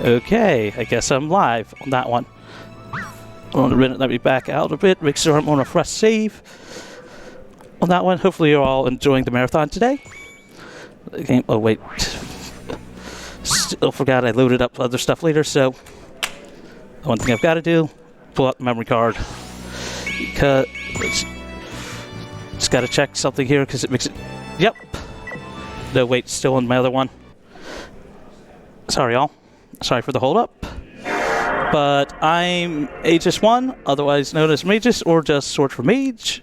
Okay, I guess I'm live on that one. On a minute, let me back out a bit, make sure I'm on a fresh save on that one. Hopefully you're all enjoying the marathon today. The game, oh wait, still forgot I loaded up other stuff later, so the one thing I've got to do, pull out the memory card. Because just got to check something here because it makes it, yep. No, wait, still on my other one. Sorry, y'all. Sorry for the hold up. But I'm Aegis1, otherwise known as Mageius, or just short for Mage.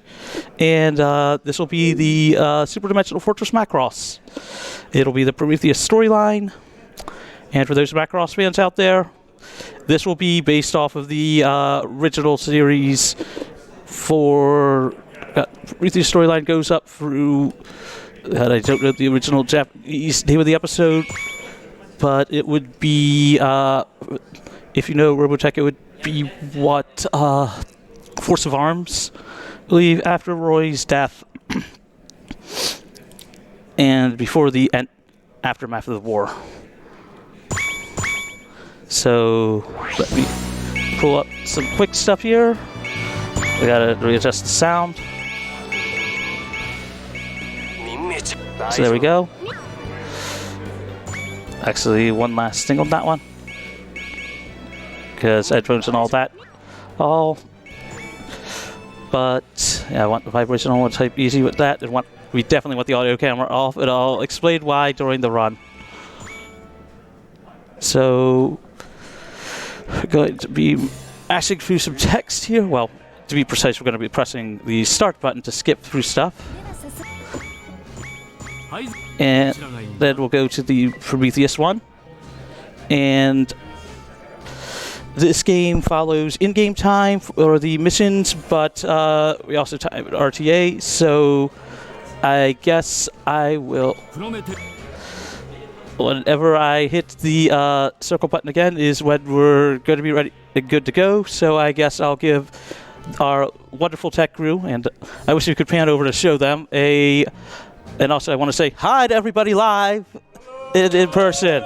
And this will be the Super Dimensional Fortress Macross. It'll be the Prometheus storyline. And for those Macross fans out there, this will be based off of the original series for Prometheus storyline goes up through, I don't know the original Japanese name of the episode, but it would be, if you know Robotech, it would be what, Force of Arms, I believe, after Roy's death and before the aftermath of the war. So let me pull up some quick stuff here. We gotta readjust the sound. So there we go. Actually, one last thing on that one, because headphones and all that. But yeah, I want the vibration on. We'll type easy with that, and we definitely want the audio camera off. And I'll explain why during the run. So we're going to be mashing through some text here. Well, to be precise, we're going to be pressing the start button to skip through stuff. And then we'll go to the Prometheus one. And this game follows in-game time for the missions, but we also time at RTA, so I guess I will, whenever I hit the circle button again is when we're going to be ready and good to go. So I guess I'll give our wonderful tech crew, and I wish we could pan over to show them, and also I want to say hi to everybody live in person.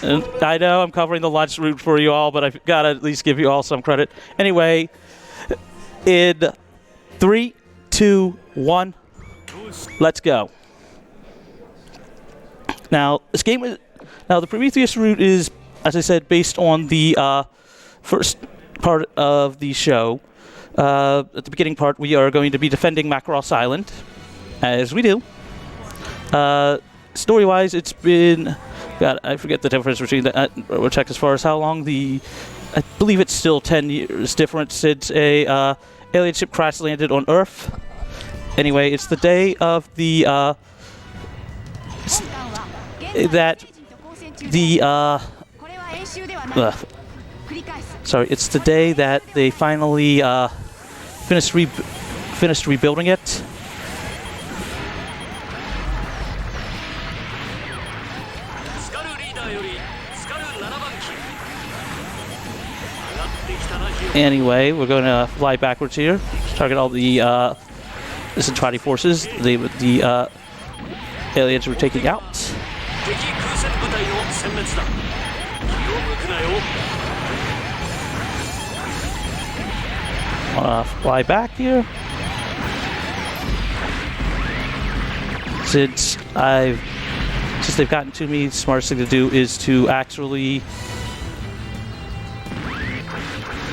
And I know I'm covering the lunch route for you all, but I've got to at least give you all some credit. Anyway, in 3, 2, 1, let's go. Now, this game is, the Prometheus route is, as I said, based on the first part of the show. At the beginning part, we are going to be defending Macross Island, as we do. Story-wise, it's been, God, I forget the difference between the, we'll check as far as how long I believe it's still 10 years different since a alien ship crash landed on Earth. Anyway, it's the day of the, it's the day that they finally finished rebuilding it. Anyway, we're going to fly backwards here, target all the Centrati forces. The aliens were taking out. Fly back here. Since they've gotten to me, the smartest thing to do is to actually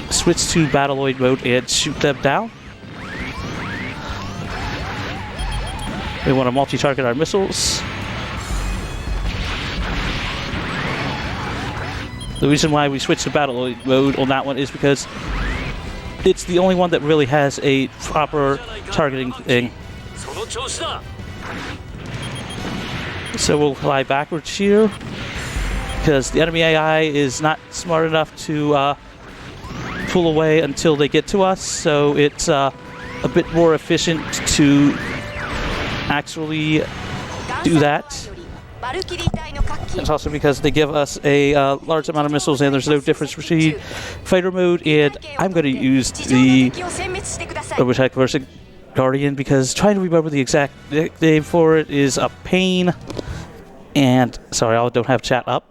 switch to Battleoid mode and shoot them down. We want to multi-target our missiles. The reason why we switched to Battleoid mode on that one is because it's the only one that really has a proper targeting thing. So we'll fly backwards here, because the enemy AI is not smart enough to pull away until they get to us, so it's a bit more efficient to actually do that. It's also because they give us a large amount of missiles, and there's no difference between fighter mode, and I'm going to use the Robotech versus Guardian because trying to remember the exact name for it is a pain. And sorry, I don't have chat up.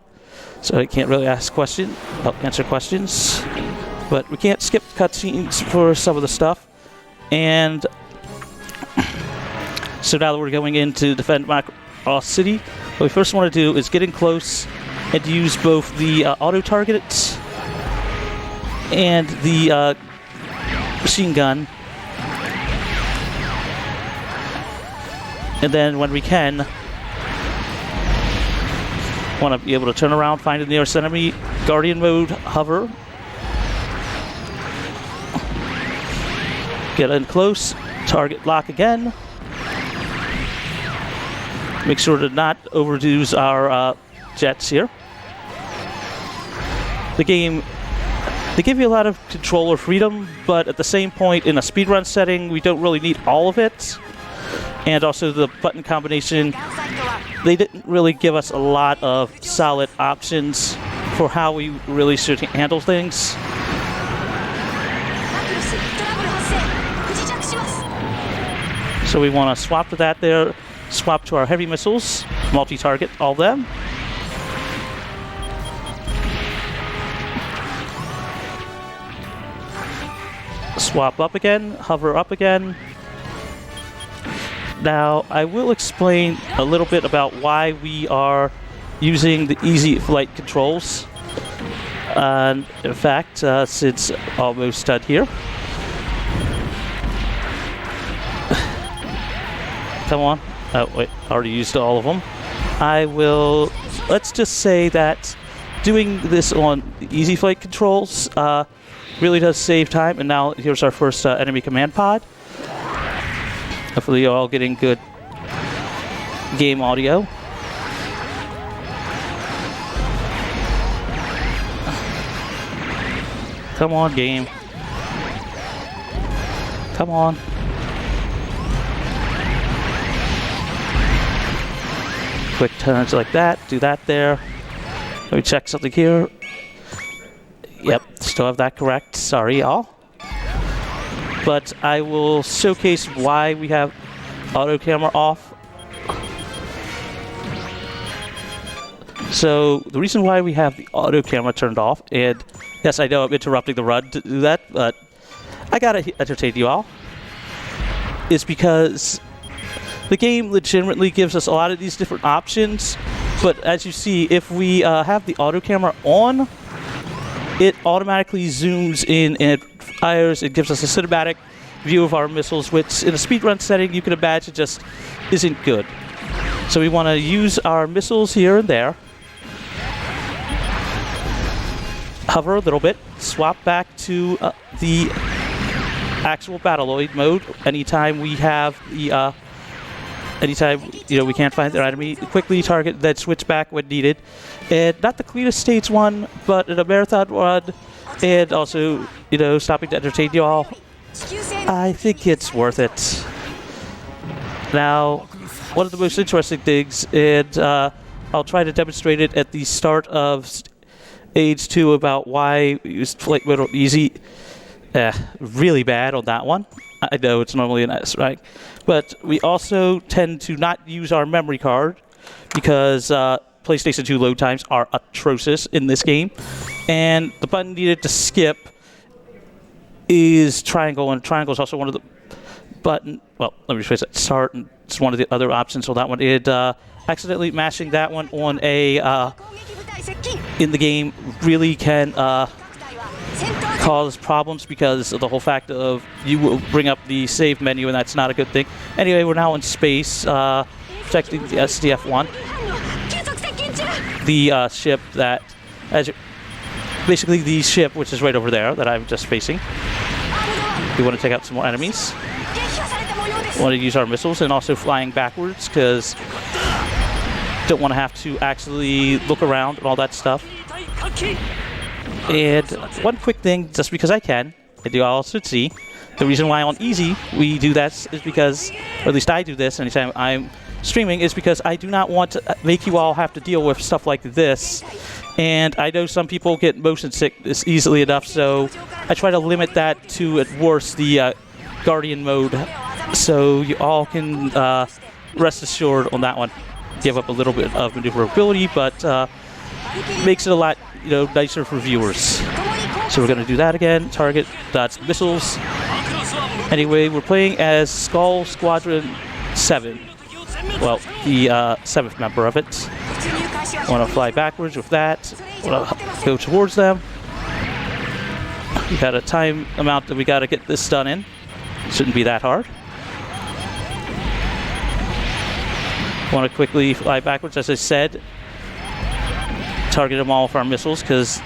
so I can't really answer questions. But we can't skip cutscenes for some of the stuff. And so now that we're going in to defend Macross City, what we first want to do is get in close and use both the auto targets and the machine gun. And then when we can, want to be able to turn around, find the nearest enemy, Guardian mode, hover. Get in close, target lock again. Make sure to not overuse our jets here. The game, they give you a lot of controller freedom, but at the same point, in a speedrun setting, we don't really need all of it. And also the button combination, they didn't really give us a lot of solid options for how we really should handle things. So we want to swap to that there, swap to our heavy missiles, multi-target all of them. Swap up again, hover up again. Now, I will explain a little bit about why we are using the easy flight controls. And in fact, since almost done here. Come on. Oh, wait, already used all of them. Let's just say that doing this on the easy flight controls really does save time. And now here's our first enemy command pod. Hopefully you're all getting good game audio. Come on, game. Come on. Quick turns like that. Do that there. Let me check something here. Yep, still have that correct. Sorry, y'all. But I will showcase why we have auto camera off. So the reason why we have the auto camera turned off, and yes, I know I'm interrupting the run to do that, but I gotta entertain you all, is because the game legitimately gives us a lot of these different options. But as you see, if we have the auto camera on, it automatically zooms in and it fires. It gives us a cinematic view of our missiles, which in a speedrun setting you can imagine just isn't good. So we want to use our missiles here and there. Hover a little bit, swap back to the actual Battleoid mode. Anytime we have the anytime we can't find their enemy, quickly target, then switch back when needed. And not the cleanest states one, but in a marathon run, and also stopping to entertain you all, I think it's worth it. Now, one of the most interesting things, and I'll try to demonstrate it at the start of Stage 2 about why we used flight mode on easy. Really bad on that one. I know it's normally an S rank, but we also tend to not use our memory card because PlayStation 2 load times are atrocious in this game, and the button needed to skip is triangle, and triangle is also one of the button. Well, let me rephrase that. Start, and it's one of the other options. So that one, it accidentally mashing that one on a in the game really can cause problems because of the whole fact of you will bring up the save menu, and that's not a good thing. Anyway, we're now in space, protecting the SDF-1, the ship that, basically the ship which is right over there that I'm just facing. We want to take out some more enemies. We want to use our missiles, and also flying backwards because don't want to have to actually look around and all that stuff. And one quick thing, just because I can, and you all should see, the reason why on easy we do that is because, or at least I do this anytime I'm streaming, is because I do not want to make you all have to deal with stuff like this. And I know some people get motion sickness easily enough, so I try to limit that to, at worst, the Guardian mode, so you all can rest assured on that one. Give up a little bit of maneuverability, but makes it a lot, nicer for viewers. So we're going to do that again. Target dodge missiles. Anyway, we're playing as Skull Squadron 7. Well, the 7th member of it. Want to fly backwards with that. Want to go towards them. We got a time amount that we got to get this done in. Shouldn't be that hard. Want to quickly fly backwards, as I said. Target them all with our missiles, because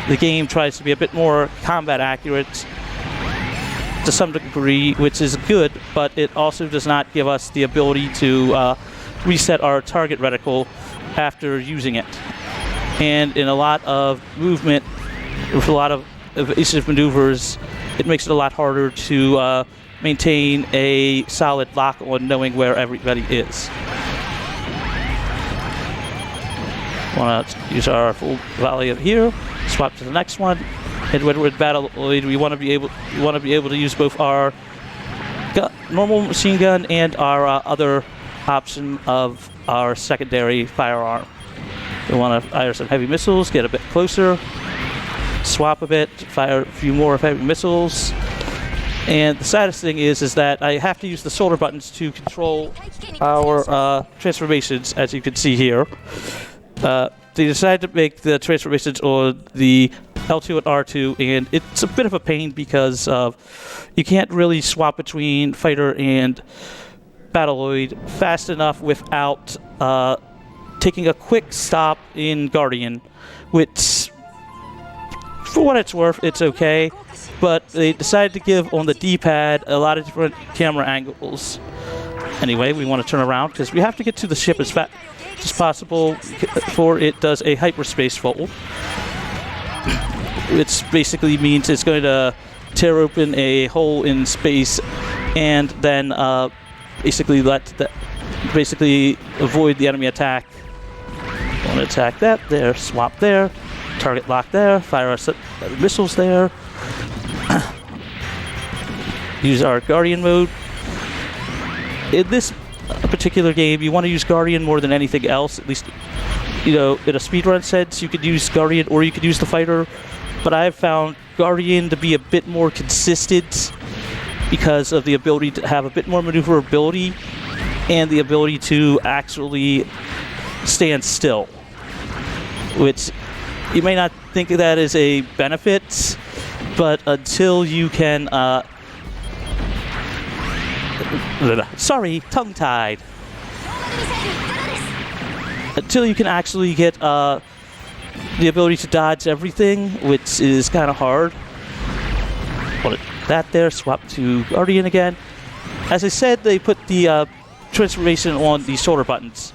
the game tries to be a bit more combat accurate to some degree, which is good, but it also does not give us the ability to reset our target reticle after using it. And in a lot of movement, with a lot of evasive maneuvers, it makes it a lot harder to maintain a solid lock on knowing where everybody is. Want to use our full volley up here, swap to the next one. And when we're in battle, we want to be able to use both our normal machine gun and our other option of our secondary firearm. We want to fire some heavy missiles, get a bit closer, swap a bit, fire a few more heavy missiles. And the saddest thing is that I have to use the shoulder buttons to control our transformations, as you can see here. They decided to make the transformations on the L2 and R2, and it's a bit of a pain because you can't really swap between fighter and battleoid fast enough without taking a quick stop in Guardian, which, for what it's worth, it's okay, but they decided to give on the D-pad a lot of different camera angles. Anyway, we want to turn around because we have to get to the ship as fast as possible before it does a hyperspace fold, which basically means it's going to tear open a hole in space and then basically avoid the enemy attack. Want to attack that there, swap there, target lock there, fire our missiles there. Use our Guardian mode. In this particular game, you want to use Guardian more than anything else. At least, in a speedrun sense, you could use Guardian or you could use the fighter. But I've found Guardian to be a bit more consistent because of the ability to have a bit more maneuverability and the ability to actually stand still, which you may not think of that as a benefit, but until you can sorry, tongue-tied. Until you can actually get the ability to dodge everything, which is kind of hard. Put that there, swap to Guardian again. As I said, they put the transformation on the shoulder buttons.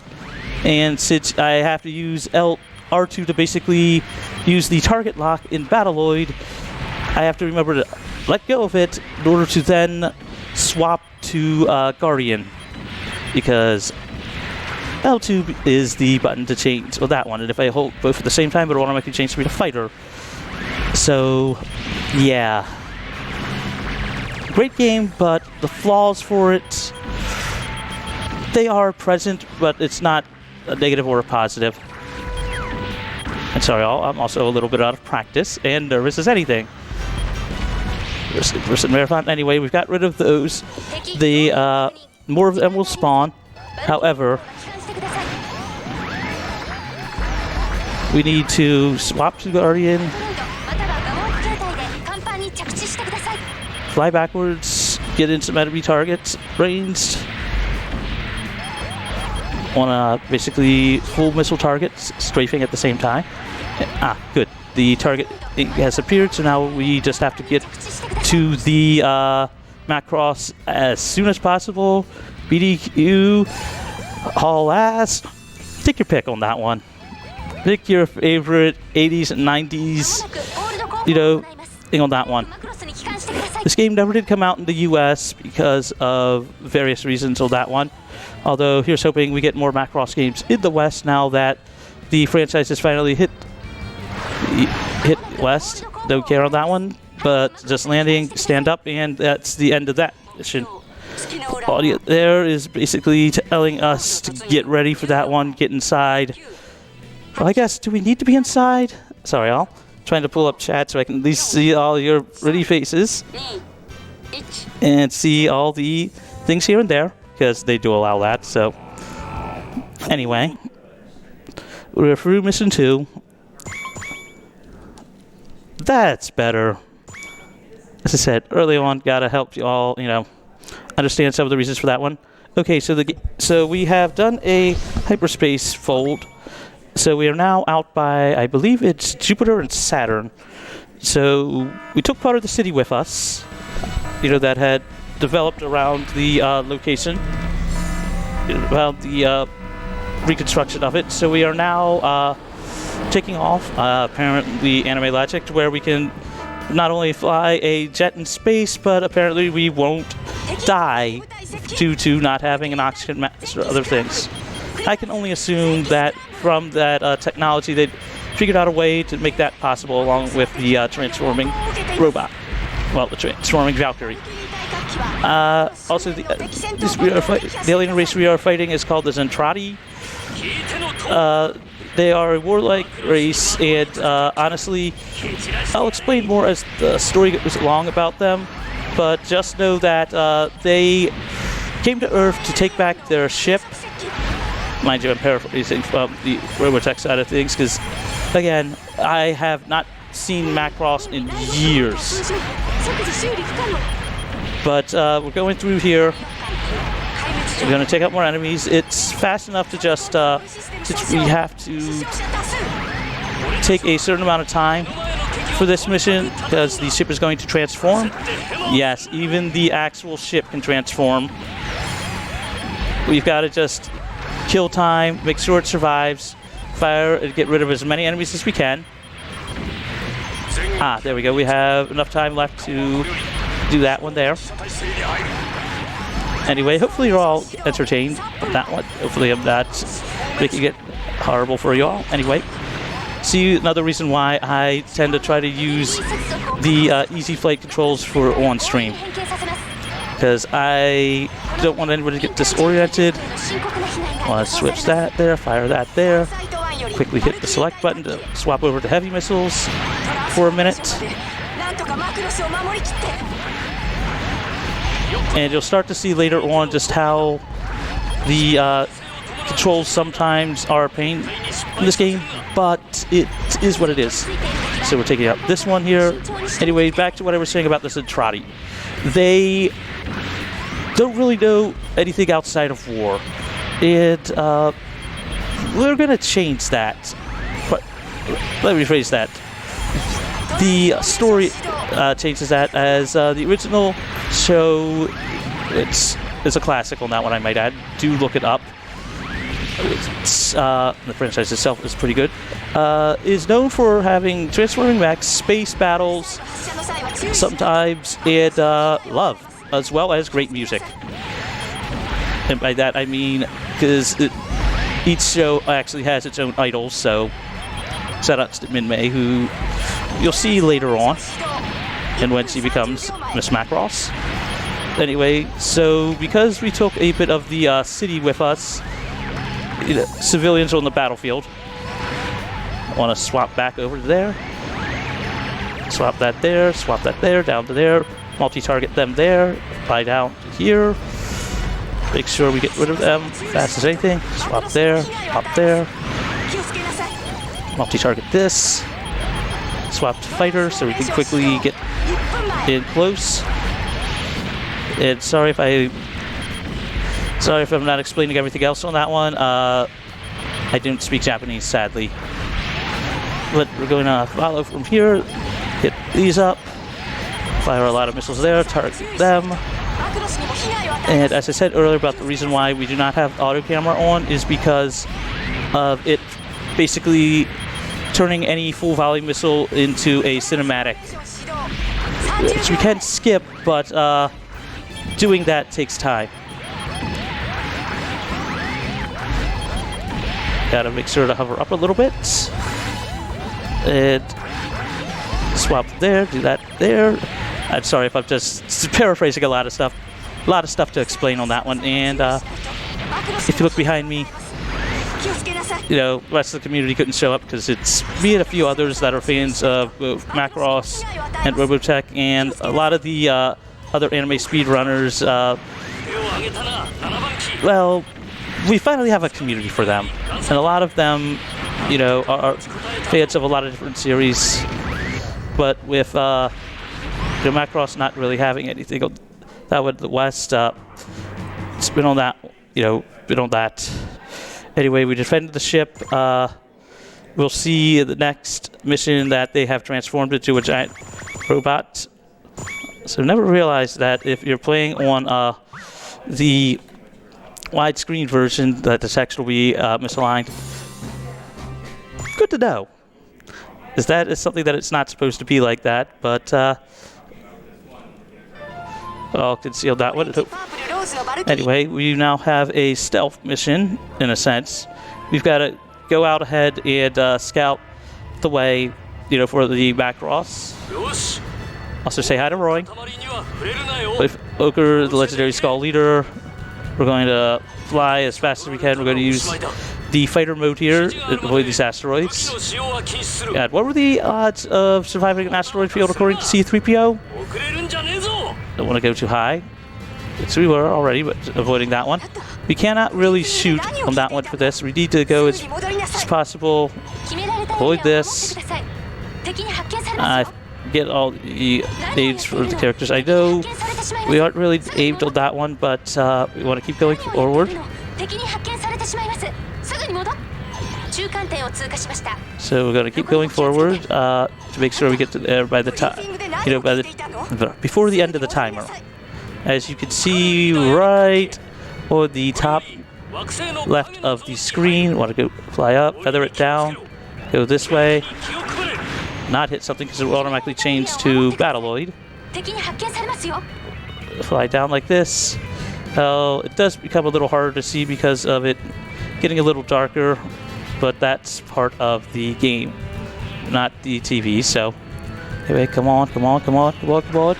And since I have to use R2 to basically use the target lock in Battleoid, I have to remember to let go of it in order to then swap to Guardian, because L2 is the button to change, or that one, and if I hold both at the same time, it'll automatically change to be the fighter. So, yeah. Great game, but the flaws for it, they are present, but it's not a negative or a positive. And sorry, I'm also a little bit out of practice and nervous as anything. First marathon. Anyway, we've got rid of those. The more of them will spawn. However, we need to swap to Guardian, fly backwards, get into some enemy targets, ranged. Want to basically full missile targets, strafing at the same time. Good. The target has appeared, so now we just have to get to the Macross as soon as possible. BDQ, haul ass. Take your pick on that one. Pick your favorite 80s and 90s, thing on that one. This game never did come out in the US because of various reasons on that one. Although, here's hoping we get more Macross games in the West now that the franchise has finally hit West. Don't care on that one, but just landing, stand up, and that's the end of that mission. Audio there is basically telling us to get ready for that one, get inside, Well, I guess, do we need to be inside? Sorry, all. Trying to pull up chat so I can at least see all your pretty faces. And see all the things here and there, because they do allow that, so. Anyway. We're through mission 2. That's better. As I said early on, gotta help you all, understand some of the reasons for that one. Okay, so we have done a hyperspace fold. So we are now out by, I believe it's Jupiter and Saturn. So we took part of the city with us, that had developed around the location, around the reconstruction of it. So we are now taking off, apparently anime logic, to where we can not only fly a jet in space, but apparently we won't die due to not having an oxygen mask or other things. I can only assume that from that technology they figured out a way to make that possible, along with the transforming robot. Well, the transforming Valkyrie. Also, the alien race we are fighting is called the Zentradi. They are a warlike race, and honestly, I'll explain more as the story goes along about them, but just know that they came to Earth to take back their ship. Mind you, I'm paraphrasing from the Robotech side of things, because, again, I have not seen Macross in years. But we're going through here. We're going to take out more enemies. It's fast enough to just, we have to take a certain amount of time for this mission, because the ship is going to transform. Yes, even the actual ship can transform. We've got to just kill time, make sure it survives, fire, and get rid of as many enemies as we can. Ah, there we go. We have enough time left to do that one there. Anyway, hopefully you're all entertained with that one. Hopefully I'm not making it horrible for you all. Anyway, see, another reason why I tend to try to use the easy flight controls for on stream, because I don't want anybody to get disoriented. Want to switch that there, fire that there. Quickly hit the select button to swap over to heavy missiles for a minute. And you'll start to see later on just how the controls sometimes are a pain in this game, but it is what it is. So we're taking out this one here. Anyway, back to what I was saying about the Zentradi. They don't really know anything outside of war. And we're going to change that. But let me rephrase that. The story changes that, as the original show, it's a classic on that one, I might add. Do look it up. The franchise itself is pretty good. Is known for having transforming mechs, space battles, sometimes, and love, as well as great music. And by that I mean, because each show actually has its own idols, so shoutouts to Min-Mei, who you'll see later on, and when she becomes Miss Macross. Anyway, so because we took a bit of the city with us, civilians on the battlefield, I want to swap back over to there, swap that there, down to there, multi-target them there, fly down to here, make sure we get rid of them fast as anything, swap there, multi-target this, swap to fighter so we can quickly get in close. And sorry if I'm not explaining everything else on that one. I didn't speak Japanese, sadly. But we're going to follow from here, hit these up, fire a lot of missiles there, target them. And as I said earlier about the reason why we do not have auto camera on is because of it basically turning any full volley missile into a cinematic, which we can skip, but doing that takes time. Gotta make sure to hover up a little bit. And swap there, do that there. I'm sorry if I'm just paraphrasing a lot of stuff. A lot of stuff to explain on that one. And if you look behind me, the rest of the community couldn't show up because it's me and a few others that are fans of both Macross and Robotech, and a lot of the other anime speedrunners. Well, we finally have a community for them, and a lot of them, are fans of a lot of different series. But with Macross not really having anything that would the West, it's been on that, been on that. Anyway, we defended the ship. We'll see the next mission that they have transformed into a giant robot. So never realized that if you're playing on the widescreen version, that the text will be misaligned. Good to know. That is something that it's not supposed to be like that, but I'll conceal that one. Anyway, we now have a stealth mission, in a sense. We've got to go out ahead and scout the way, for the Macross. Also say hi to Roy. With Ochre, the legendary Skull Leader, we're going to fly as fast as we can. We're going to use the fighter mode here to avoid these asteroids. God, what were the odds of surviving an asteroid field according to C-3PO? Don't want to go too high. So we were already, but avoiding that one. We cannot really shoot on that one for this. We need to go as possible. Avoid this. Get all the aids for the characters. I know we aren't really aimed on that one, but we want to keep going forward. So we're going to keep going forward to make sure we get to there by the time, before the end of the timer. As you can see right on the top left of the screen, want to go fly up, feather it down, go this way, not hit something because it will automatically change to Battleoid. Fly down like this. It does become a little harder to see because of it getting a little darker, but that's part of the game, not the TV. So anyway, come on, come on, come on, come on, come on.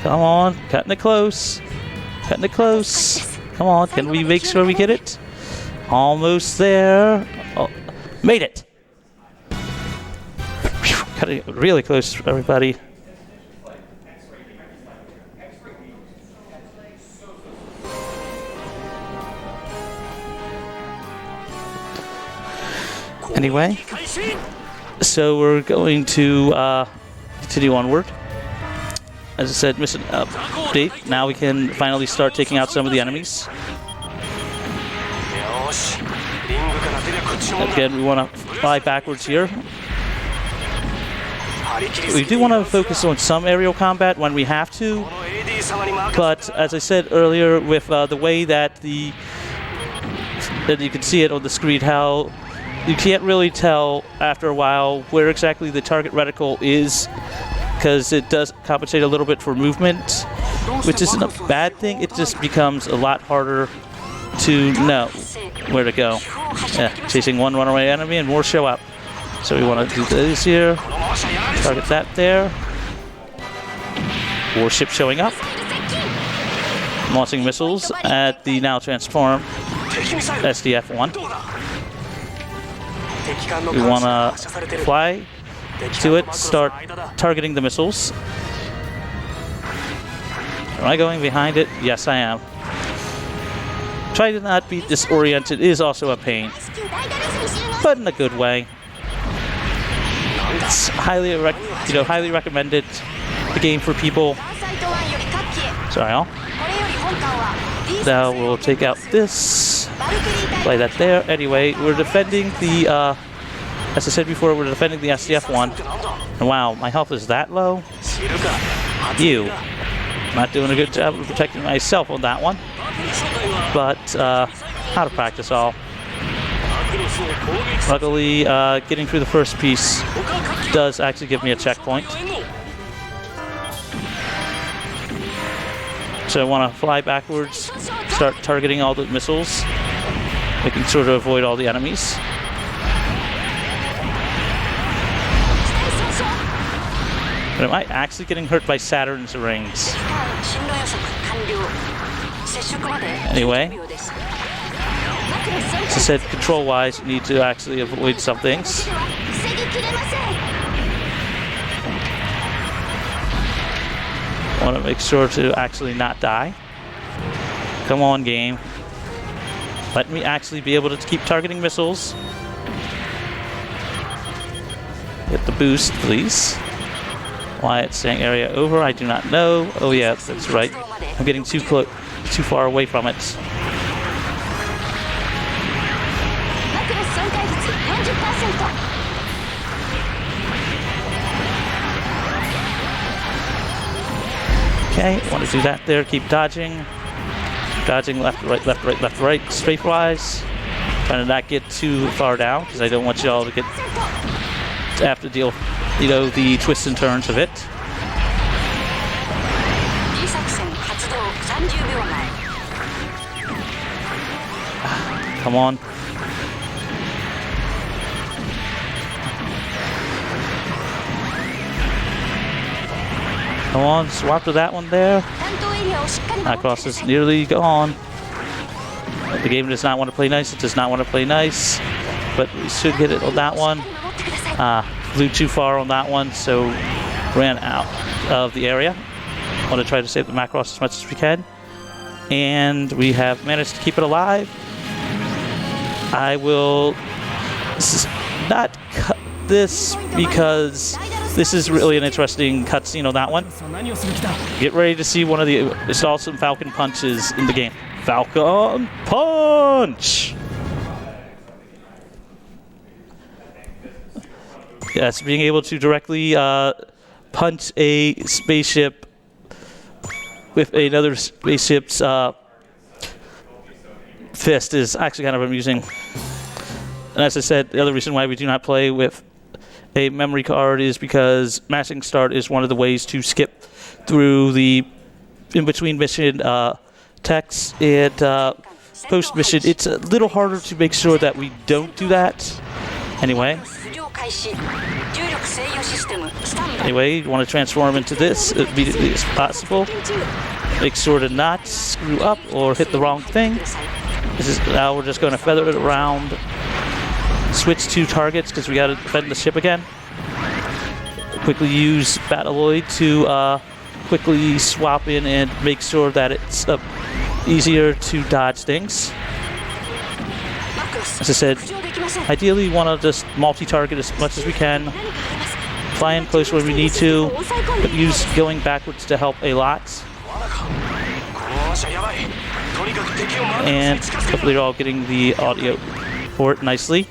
Come on, cutting it close. Cutting it close. Come on, can we make sure we get it? Almost there. Oh, made it. Cutting it really close, everybody. Anyway, so we're going to continue onward. As I said, mission update. Now we can finally start taking out some of the enemies. Again, we want to fly backwards here. We do want to focus on some aerial combat when we have to, but as I said earlier, with the way that you can see it on the screen, how you can't really tell after a while where exactly the target reticle is, because it does compensate a little bit for movement, which isn't a bad thing. It just becomes a lot harder to know where to go. Yeah, chasing one runaway enemy and more show up. So we want to do this here. Target that there. Warship showing up. Launching missiles at the now transformed SDF-1. We want to fly to it, start targeting the missiles. Am I going behind it? Yes, I am. Try to not be disoriented is also a pain, but in a good way. It's highly recommended. The game for people. Sorry, all. Now we'll take out this. Play that there. Anyway, we're defending the. As I said before, we're defending the SDF-1. And wow, my health is that low. Not doing a good job of protecting myself on that one. But out of practice all. Luckily, getting through the first piece does actually give me a checkpoint. So I want to fly backwards, start targeting all the missiles. We can sort of avoid all the enemies. But am I actually getting hurt by Saturn's rings? Anyway, As I said, control-wise, you need to actually avoid some things. Want to make sure to actually not die. Come on, game. Let me actually be able to keep targeting missiles. Get the boost, please. Why it's saying area over, I do not know. Oh yeah, that's right. I'm getting too far away from it. Okay, want to do that there. Keep dodging. Dodging left, right, left, right, left, right, strafe-wise. Trying to not get too far down, because I don't want you all to have to deal, you know, the twists and turns of it. Come on. Come on, swap to that one there. Macross is nearly gone. The game does not want to play nice. It does not want to play nice. But we should get it on that one. Flew too far on that one, so ran out of the area. Want to try to save the Macross as much as we can. And we have managed to keep it alive. I will not cut this because this is really an interesting cutscene on that one. Get ready to see one of the awesome Falcon punches in the game. Falcon Punch! Yes, being able to directly punch a spaceship with another spaceship's fist is actually kind of amusing. And as I said, the other reason why we do not play with a memory card is because mashing start is one of the ways to skip through the in-between mission text and post-mission. It's a little harder to make sure that we don't do that. Anyway, you want to transform into this as immediately as possible. Make sure to not screw up or hit the wrong thing. Now we're just going to feather it around. Switch to targets because we got to defend the ship again. Quickly use Battleoid to quickly swap in and make sure that it's easier to dodge things. As I said, ideally you want to just multi-target as much as we can. Fly in close when we need to, but use going backwards to help a lot. And hopefully you're all getting the audio for it nicely.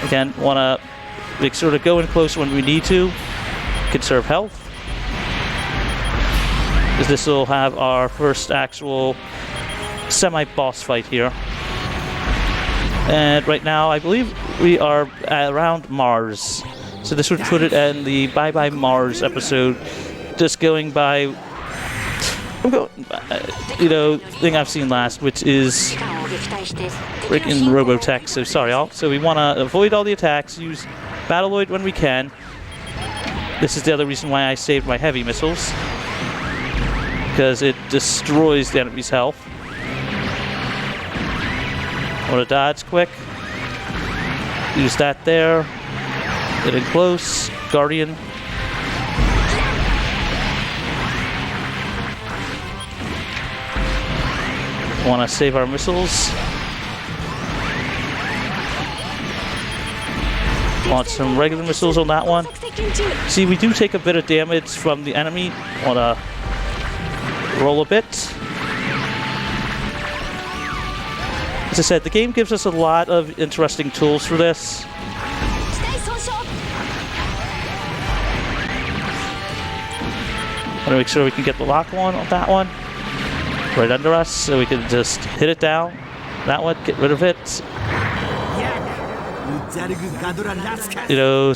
Again, want to make sure to go in close when we need to, conserve health. Because this will have our first actual semi-boss fight here. And right now, I believe we are around Mars. So this would put it in the Bye Bye Mars episode. Just going by, thing I've seen last, which is freaking Robotech. So sorry, all. So we want to avoid all the attacks, use Battleoid when we can. This is the other reason why I saved my heavy missiles, because it destroys the enemy's health. Want to dodge quick. Use that there. Get in close. Guardian. Want to save our missiles. Want some regular missiles on that one. See, we do take a bit of damage from the enemy. Want to roll a bit. As I said, the game gives us a lot of interesting tools for this. Want to make sure we can get the lock on that one. Right under us, so we can just hit it down. That one, get rid of it.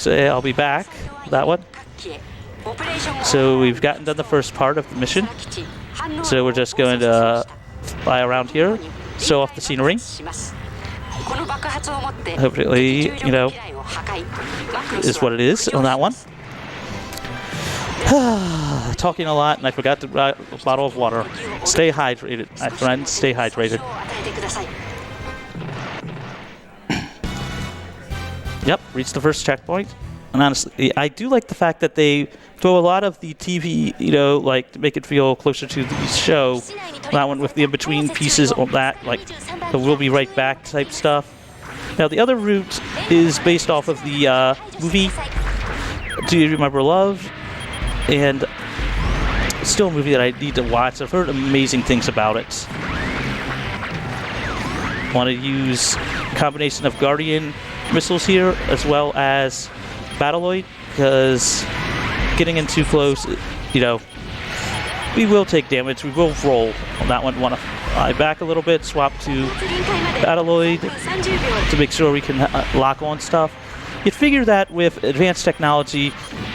Say I'll be back. That one. So we've done the first part of the mission. So we're just going to fly around here, show off the scenery. Hopefully, is what it is on that one. Talking a lot, and I forgot the bottle of water. Stay hydrated, my friends. Stay hydrated. Yep, reached the first checkpoint. And honestly, I do like the fact that they throw a lot of the TV, you know, like to make it feel closer to the show. That one with the in-between pieces on that, like the "we'll be right back" type stuff. Now the other route is based off of the movie "Do You Remember Love?" and it's still a movie that I need to watch. I've heard amazing things about it. Want to use a combination of Guardian missiles here as well as Battloid, because getting in too close, you know, we will take damage. We will roll on that one. Want to fly back a little bit, swap to Battloid to make sure we can lock on stuff. You'd figure that with advanced technology,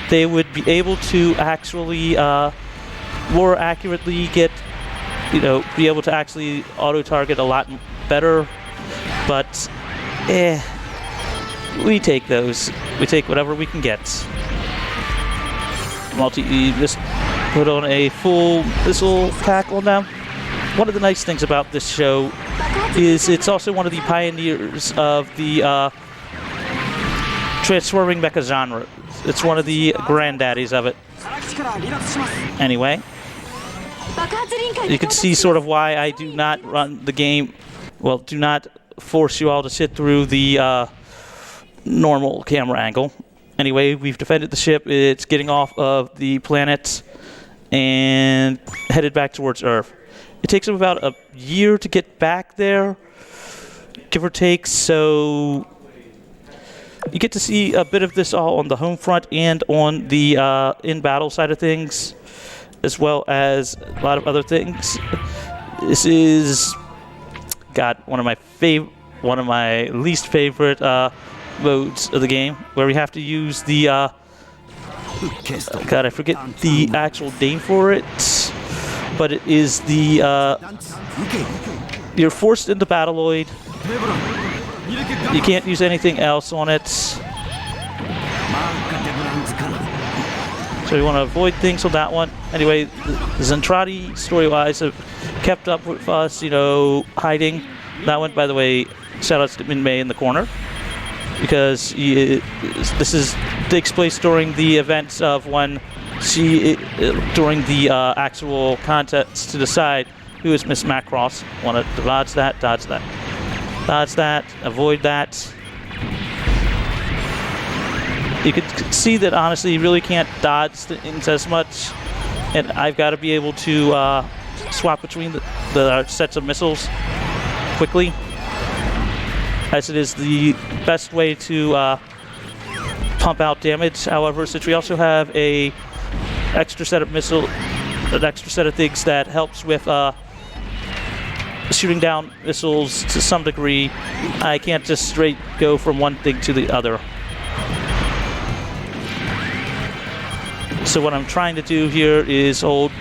they would be able to actually more accurately get, you know, be able to actually auto-target a lot better, but we take those. We take whatever we can get. Just put on a full missile pack on them. One of the nice things about this show is it's also one of the pioneers of the transforming mecha genre. It's one of the granddaddies of it. Anyway, you can see sort of why I do not run the game, well, do not force you all to sit through the normal camera angle. Anyway, we've defended the ship. It's getting off of the planet and headed back towards Earth. It takes them about a year to get back there, give or take, so you get to see a bit of this all on the home front and on the in-battle side of things, as well as a lot of other things. This is, God, one of my least favorite modes of the game, where we have to use the God, I forget the actual name for it, but it is the you're forced into Battloid. You can't use anything else on it, so we want to avoid things on that one. Anyway, Zentradi, story-wise, have kept up with us, you know, hiding. That one, by the way, shout-outs to Min Mei in the corner, because this takes place during the events of when during the actual contest to decide who is Miss Macross. Want to dodge that, dodge that, dodge that, avoid that. You can see that honestly you really can't dodge things as much, and I've got to be able to swap between the sets of missiles quickly, as it is the best way to pump out damage. However, since we also have an extra set of things that helps with shooting down missiles to some degree, I can't just straight go from one thing to the other. So what I'm trying to do here is hold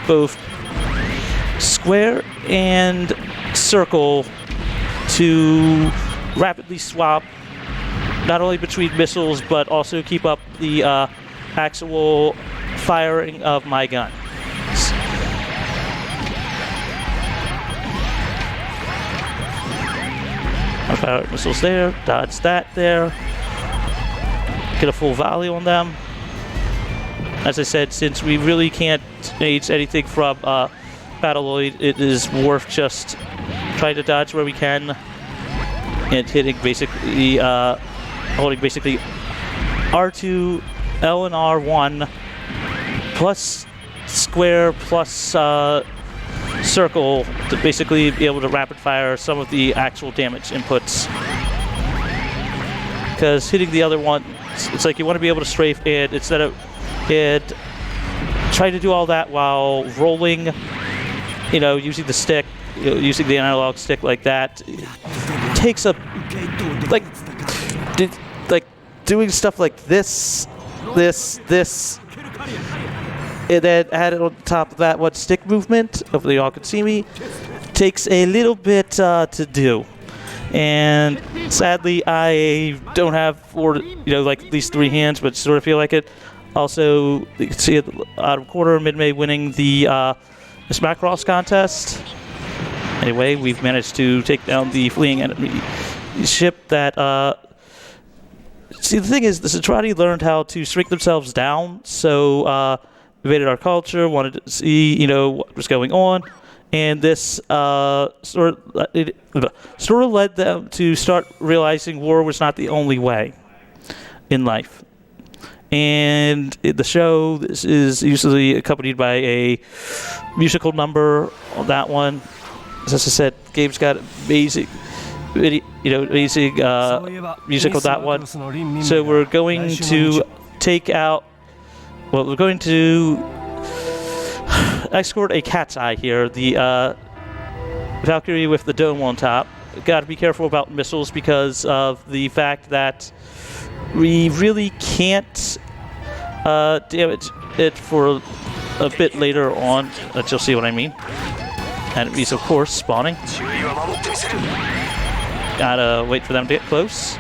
both square and circle to rapidly swap not only between missiles but also keep up the actual firing of my gun. I fire missiles there, dodge that there, get a full volley on them. As I said, since we really can't change anything from Battloid, it is worth just trying to dodge where we can and hitting basically, holding basically R2, L and R1, plus square, plus circle to basically be able to rapid fire some of the actual damage inputs. Because hitting the other one, it's like you want to be able to strafe and instead of try to do all that while rolling, you know, using the stick, you know, using the analog stick like that, it takes a like doing stuff like this, and then add it on top of that one stick movement. Hopefully y'all can see me. Takes a little bit to do, and sadly I don't have like these three hands, but sort of feel like it. Also, you can see at the bottom corner, Mid-May winning the Miss Macross contest. Anyway, we've managed to take down the fleeing enemy ship that see, the thing is, the Citrati learned how to shrink themselves down, so invaded our culture, wanted to see, what was going on, and this sort of led them to start realizing war was not the only way in life. And in the show, this is usually accompanied by a musical number on that one. As I said, game's got amazing, amazing music on that one. So we're going to take out. Well, we're going to escort a cat's eye here. The Valkyrie with the dome on top. Got to be careful about missiles because of the fact that we really can't damage it for a bit later on. You'll see what I mean. Enemies, of course, spawning. Gotta wait for them to get close.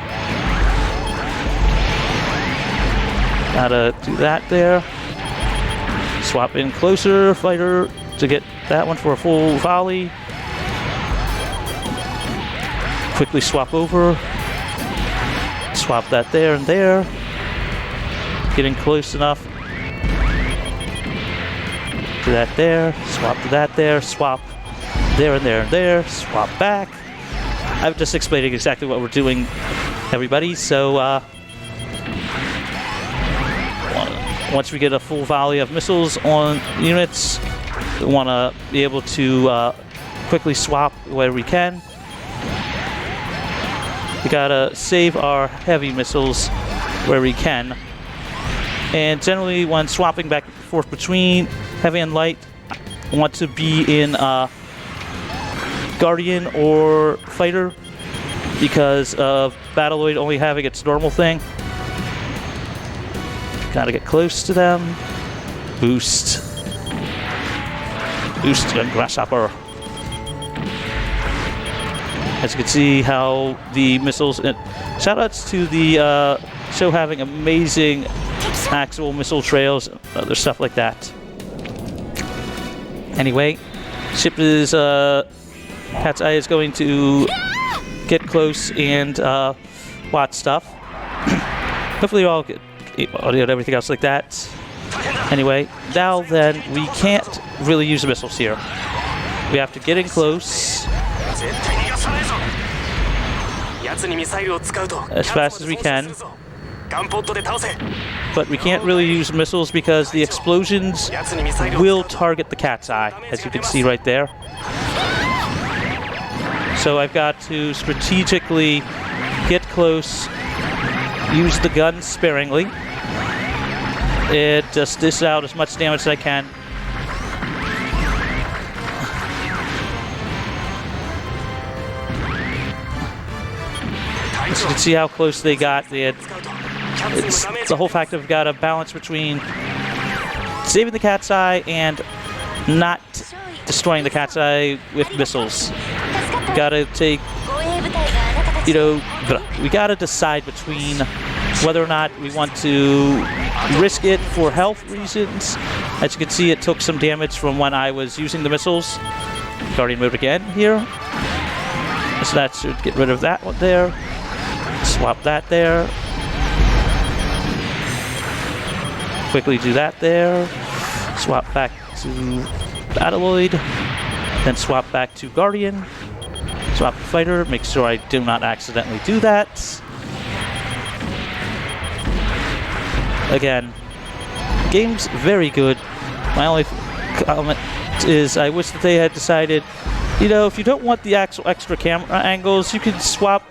Gotta do that there. Swap in closer, fighter, to get that one for a full volley. Quickly swap over. Swap that there and there. Getting close enough. Do that there. Swap to that there. Swap there and there and there. Swap back. I'm just explaining exactly what we're doing, everybody. So once we get a full volley of missiles on units, we want to be able to quickly swap where we can. We gotta save our heavy missiles where we can. And generally, when swapping back and forth between heavy and light, I want to be in Guardian or Fighter because of Battloid only having its normal thing. Gotta get close to them. Boost. Boost and Grasshopper. As you can see how the missiles... Shoutouts to the show having amazing actual missile trails, other stuff like that. Anyway, ship is... Cat's Eye is going to get close and watch stuff. Hopefully you all get audio and everything else like that. Anyway, now then, we can't really use the missiles here. We have to get in close as fast as we can. But we can't really use missiles because the explosions will target the Cat's Eye, as you can see right there. So I've got to strategically get close, use the gun sparingly, and just dish out as much damage as I can. As you can see how close they got. It's the whole fact of got a balance between saving the Cat's Eye and not destroying the Cat's Eye with missiles. Gotta take, we gotta decide between whether or not we want to risk it for health reasons. As you can see, it took some damage from when I was using the missiles. Guardian mode again here. So that should get rid of that one there. Swap that there. Quickly do that there. Swap back to Battloid. Then swap back to Guardian. Swap to Fighter. Make sure I do not accidentally do that. Again, game's very good. My only comment is I wish that they had decided, if you don't want the actual extra camera angles, you can swap,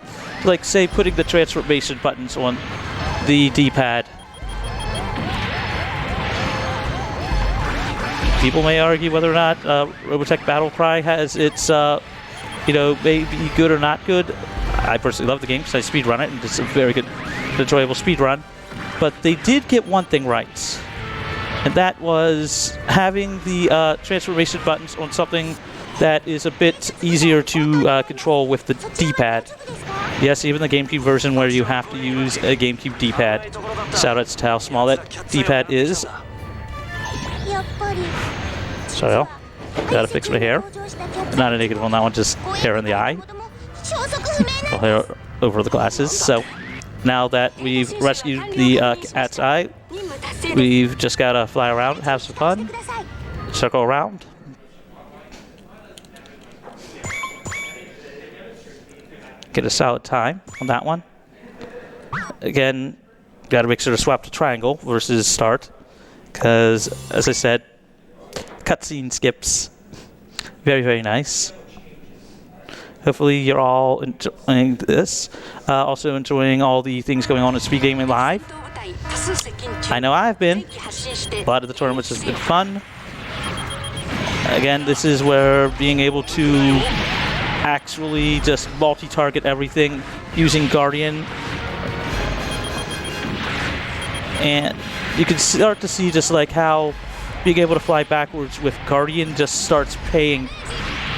like, say, putting the transformation buttons on the D-pad. People may argue whether or not Robotech Battlecry has its, maybe good or not good. I personally love the game because I speedrun it, and it's a very good, enjoyable speedrun. But they did get one thing right, and that was having the transformation buttons on something that is a bit easier to control with the D-pad. Yes, even the GameCube version where you have to use a GameCube D-pad. Shoutouts to how small that D-pad is. So, gotta fix my hair. Not a negative on that one, just hair in the eye. Hair over the glasses, so. Now that we've rescued the cat's eye, we've just gotta fly around, have some fun, circle around. Get a solid time on that one. Again, gotta make sure to swap to triangle versus start, because as I said, cutscene skips. Very, very nice. Hopefully you're all enjoying this. Also enjoying all the things going on at SpeedGaming Live. I know I've been. A lot of the tournaments has been fun. Again, this is where being able to actually just multi-target everything using Guardian. And you can start to see just like how being able to fly backwards with Guardian just starts paying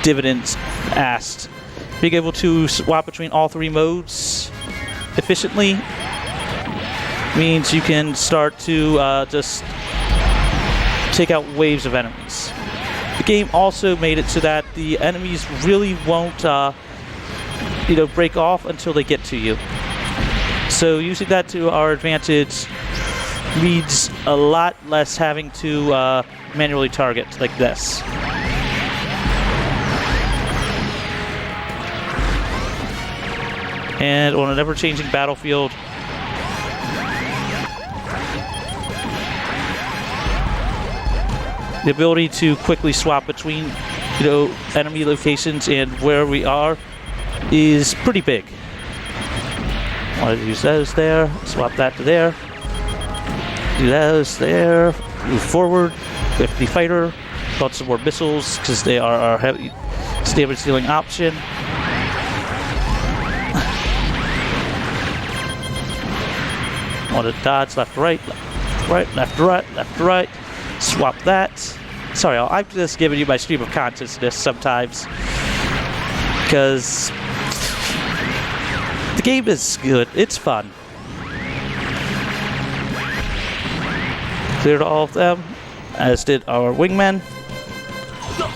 dividends fast. Being able to swap between all three modes efficiently means you can start to just take out waves of enemies. The game also made it so that the enemies really won't, break off until they get to you. So using that to our advantage means a lot less having to manually target like this. And on an ever-changing battlefield, the ability to quickly swap between, enemy locations and where we are is pretty big. Want to use those there, swap that to there. Do those there, move forward with the fighter, got some more missiles because they are our heavy damage dealing option. Want to dodge left to right, left to right, left to right, swap that. Sorry, I'm just giving you my stream of consciousness sometimes because the game is good, it's fun. Cleared all of them, as did our wingmen.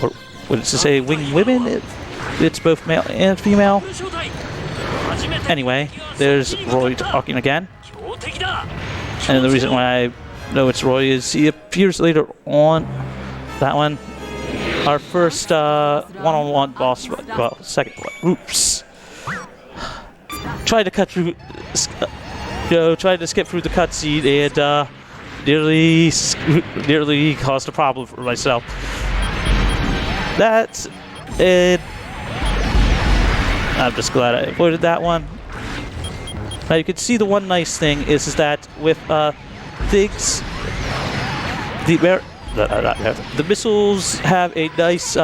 Or what does it say, wing women? It's both male and female. Anyway, there's Roy talking again. And the reason why I know it's Roy is he appears later on that one. Our first one-on-one boss, well, second one. Oops. Tried to cut through, tried to skip through the cutscene and nearly caused a problem for myself. That's it. I'm just glad I avoided that one. Now you can see the one nice thing is that with things, the missiles have a nice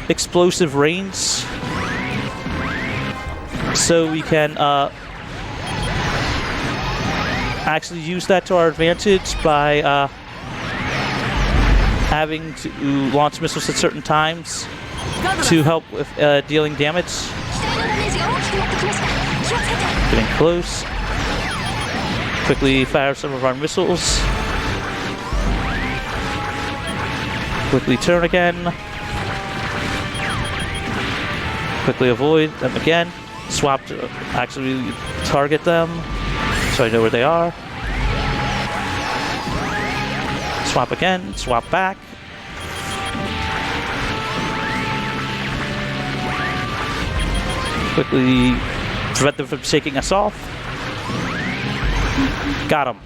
explosive range, so we can actually use that to our advantage by having to launch missiles at certain times to help with dealing damage. Getting close. Quickly fire some of our missiles. Quickly turn again. Quickly avoid them again. Swap to actually target them so I know where they are. Swap again, swap back. Quickly prevent them from shaking us off. Got him.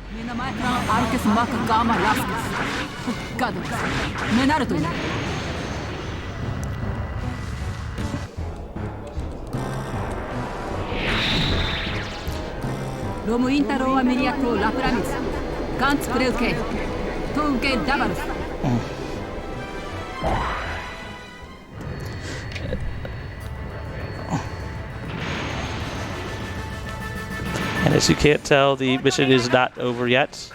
And as you can't tell, the mission is not over yet,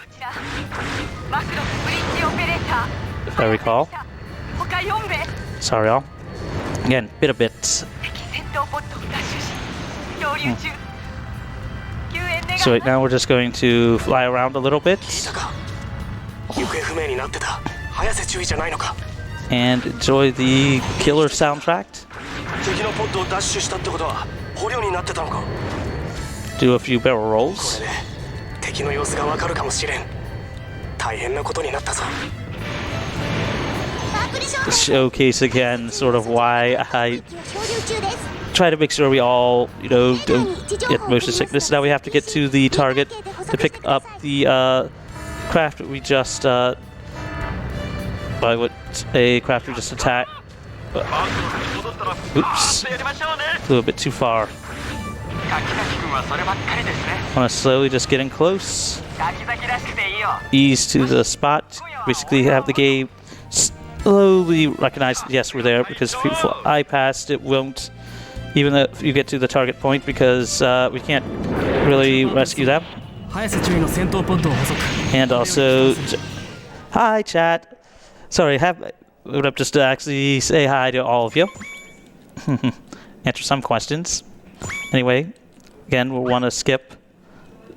if I recall. Sorry, all. Again, bit of bits. So right now we're just going to fly around a little bit and enjoy the killer soundtrack. do a few barrel rolls. Showcase again sort of why I try to make sure we all, you know, don't get motion sickness. Now we have to get to the target to pick up the craft that we just by what a craft we just attacked. Oops, a little bit too far. Want to slowly just get in close, ease to the spot, basically have the game slowly recognize that yes, we're there, because if you fly past, it won't, even if you get to the target point, because we can't really rescue them. And also, hi chat. Sorry, moved up just to actually say hi to all of you. Answer some questions. Anyway, again, we'll want to skip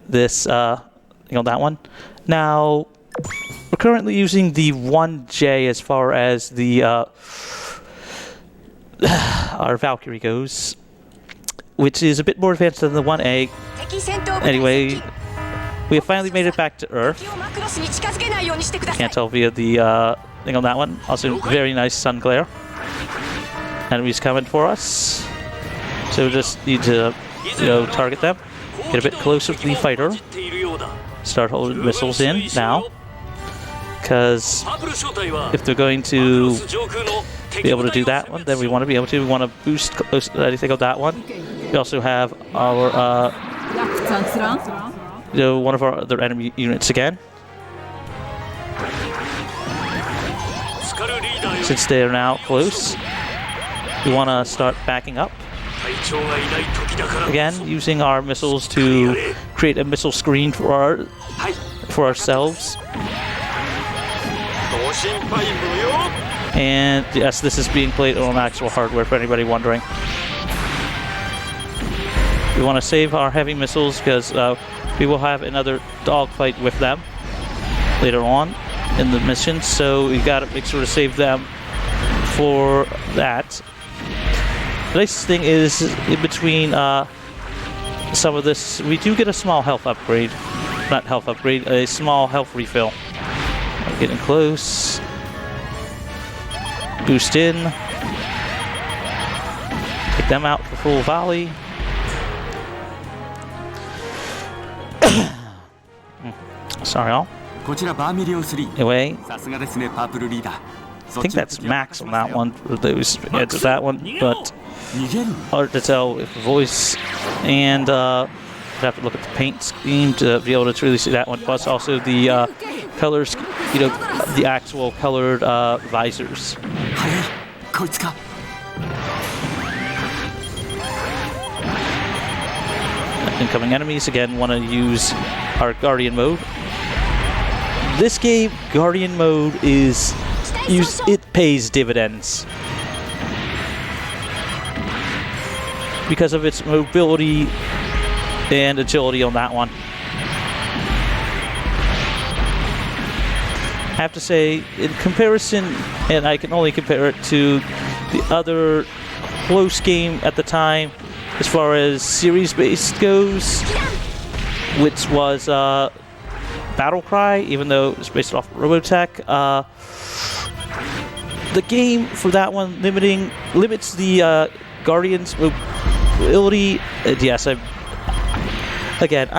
this, that one. Now, we're currently using the 1J as far as the our Valkyrie goes, which is a bit more advanced than the 1A. Anyway, we have finally made it back to Earth. Can't tell via the thing on that one. Also, very nice sun glare. Enemies coming for us, so we just need to, target them. Get a bit closer to the fighter. Start holding missiles in now, because if they're going to be able to do that one, then we want to be able to. We want to boost close to anything of that one. We also have our, one of our other enemy units again. Since they are now close, we want to start backing up. Again, using our missiles to create a missile screen for ourselves. And yes, this is being played on actual hardware for anybody wondering. We want to save our heavy missiles because we will have another dogfight with them later on in the mission, so we got to make sure to save them for that. The nice thing is, in between some of this, we do get a small health upgrade. Not health upgrade, a small health refill. We're getting close. Boost in. Take them out for full volley. Sorry, all. Anyway, I think that's max on that one, for those heads of that one, but hard to tell with the voice, and have to look at the paint scheme to be able to truly see that one, plus also the colors, the actual colored visors. Incoming enemies, again, want to use our Guardian mode. This game, Guardian mode it pays dividends because of its mobility and agility on that one. I have to say, in comparison, and I can only compare it to the other close game at the time as far as series-based goes, which was Battle Cry, even though it was based off Robotech. The game for that one limits the Guardian's mobility. Yes, I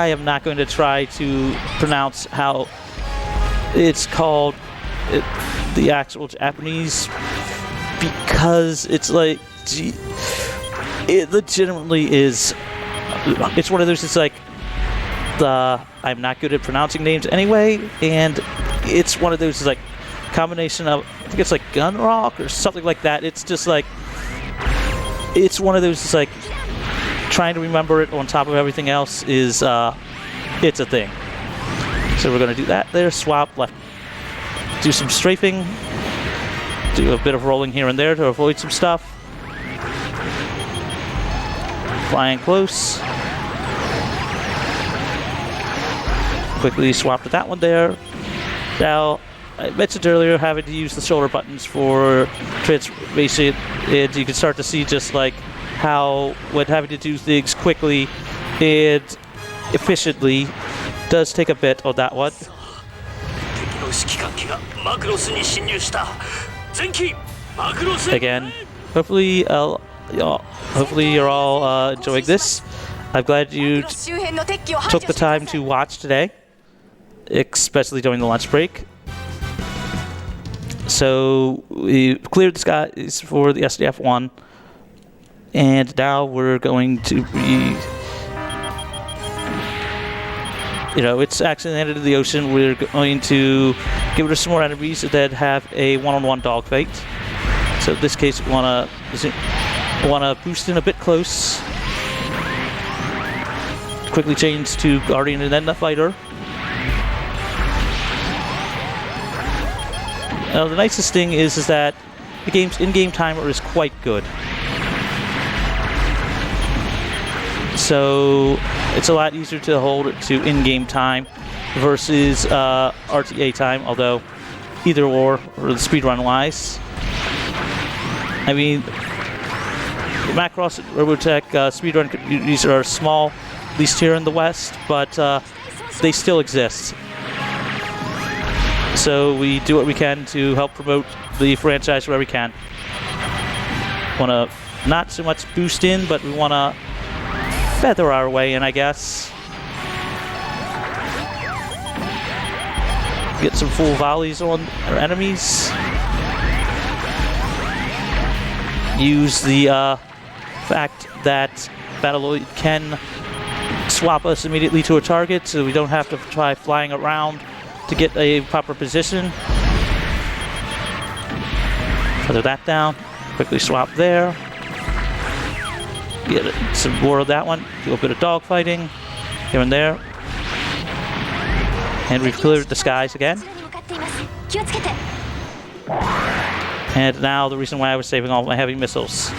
am not going to try to pronounce how it's called, the actual Japanese, because it's like, it legitimately is. It's one of those. It's like I'm not good at pronouncing names anyway, and it's one of those. It's like combination of, I think it's like gun rock or something like that. It's just like, it's one of those. It's like trying to remember it on top of everything else is it's a thing. So we're gonna do that there. Swap left. Do some strafing. Do a bit of rolling here and there to avoid some stuff. Flying close. Quickly swap to that one there. Now, I mentioned earlier having to use the shoulder buttons for transformation, and you can start to see just like how when having to do things quickly and efficiently. Does take a bit on that one. Again, hopefully you're all enjoying this. I'm glad you took the time to watch today, especially during the lunch break. So we cleared the skies for the SDF-1, and now we're going to be, it's actually landed in the ocean. We're going to give it some more enemies that have a one-on-one dogfight. So in this case, we want to boost in a bit close. Quickly change to Guardian and then the Fighter. Now the nicest thing is that the game's in-game timer is quite good. So it's a lot easier to hold it to in-game time versus RTA time, although either or the speedrun wise. I mean, the Macross and Robotech speedrun communities are small, at least here in the West, but they still exist. So we do what we can to help promote the franchise where we can. Want to not so much boost in, but we want to feather our way in, I guess. Get some full volleys on our enemies. Use the fact that Battleoid can swap us immediately to a target, so we don't have to try flying around to get a proper position. Feather that down. Quickly swap there. Get some more of that one. Do a bit of dogfighting here and there. And we've cleared the skies again. And now the reason why I was saving all my heavy missiles.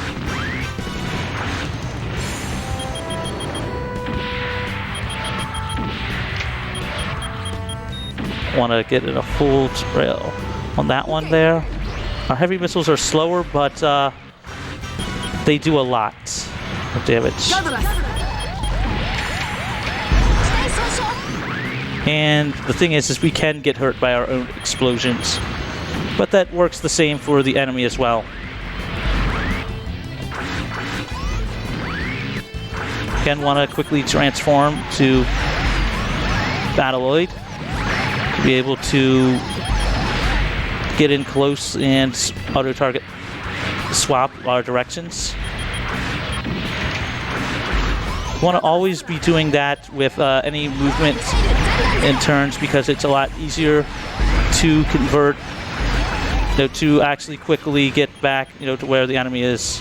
Want to get in a full trail on that one there. Our heavy missiles are slower, but they do a lot of damage. And the thing is we can get hurt by our own explosions. But that works the same for the enemy as well. Again, want to quickly transform to Battleoid to be able to get in close and auto-target swap our directions. Want to always be doing that with any movement in turns because it's a lot easier to convert, to actually quickly get back, to where the enemy is.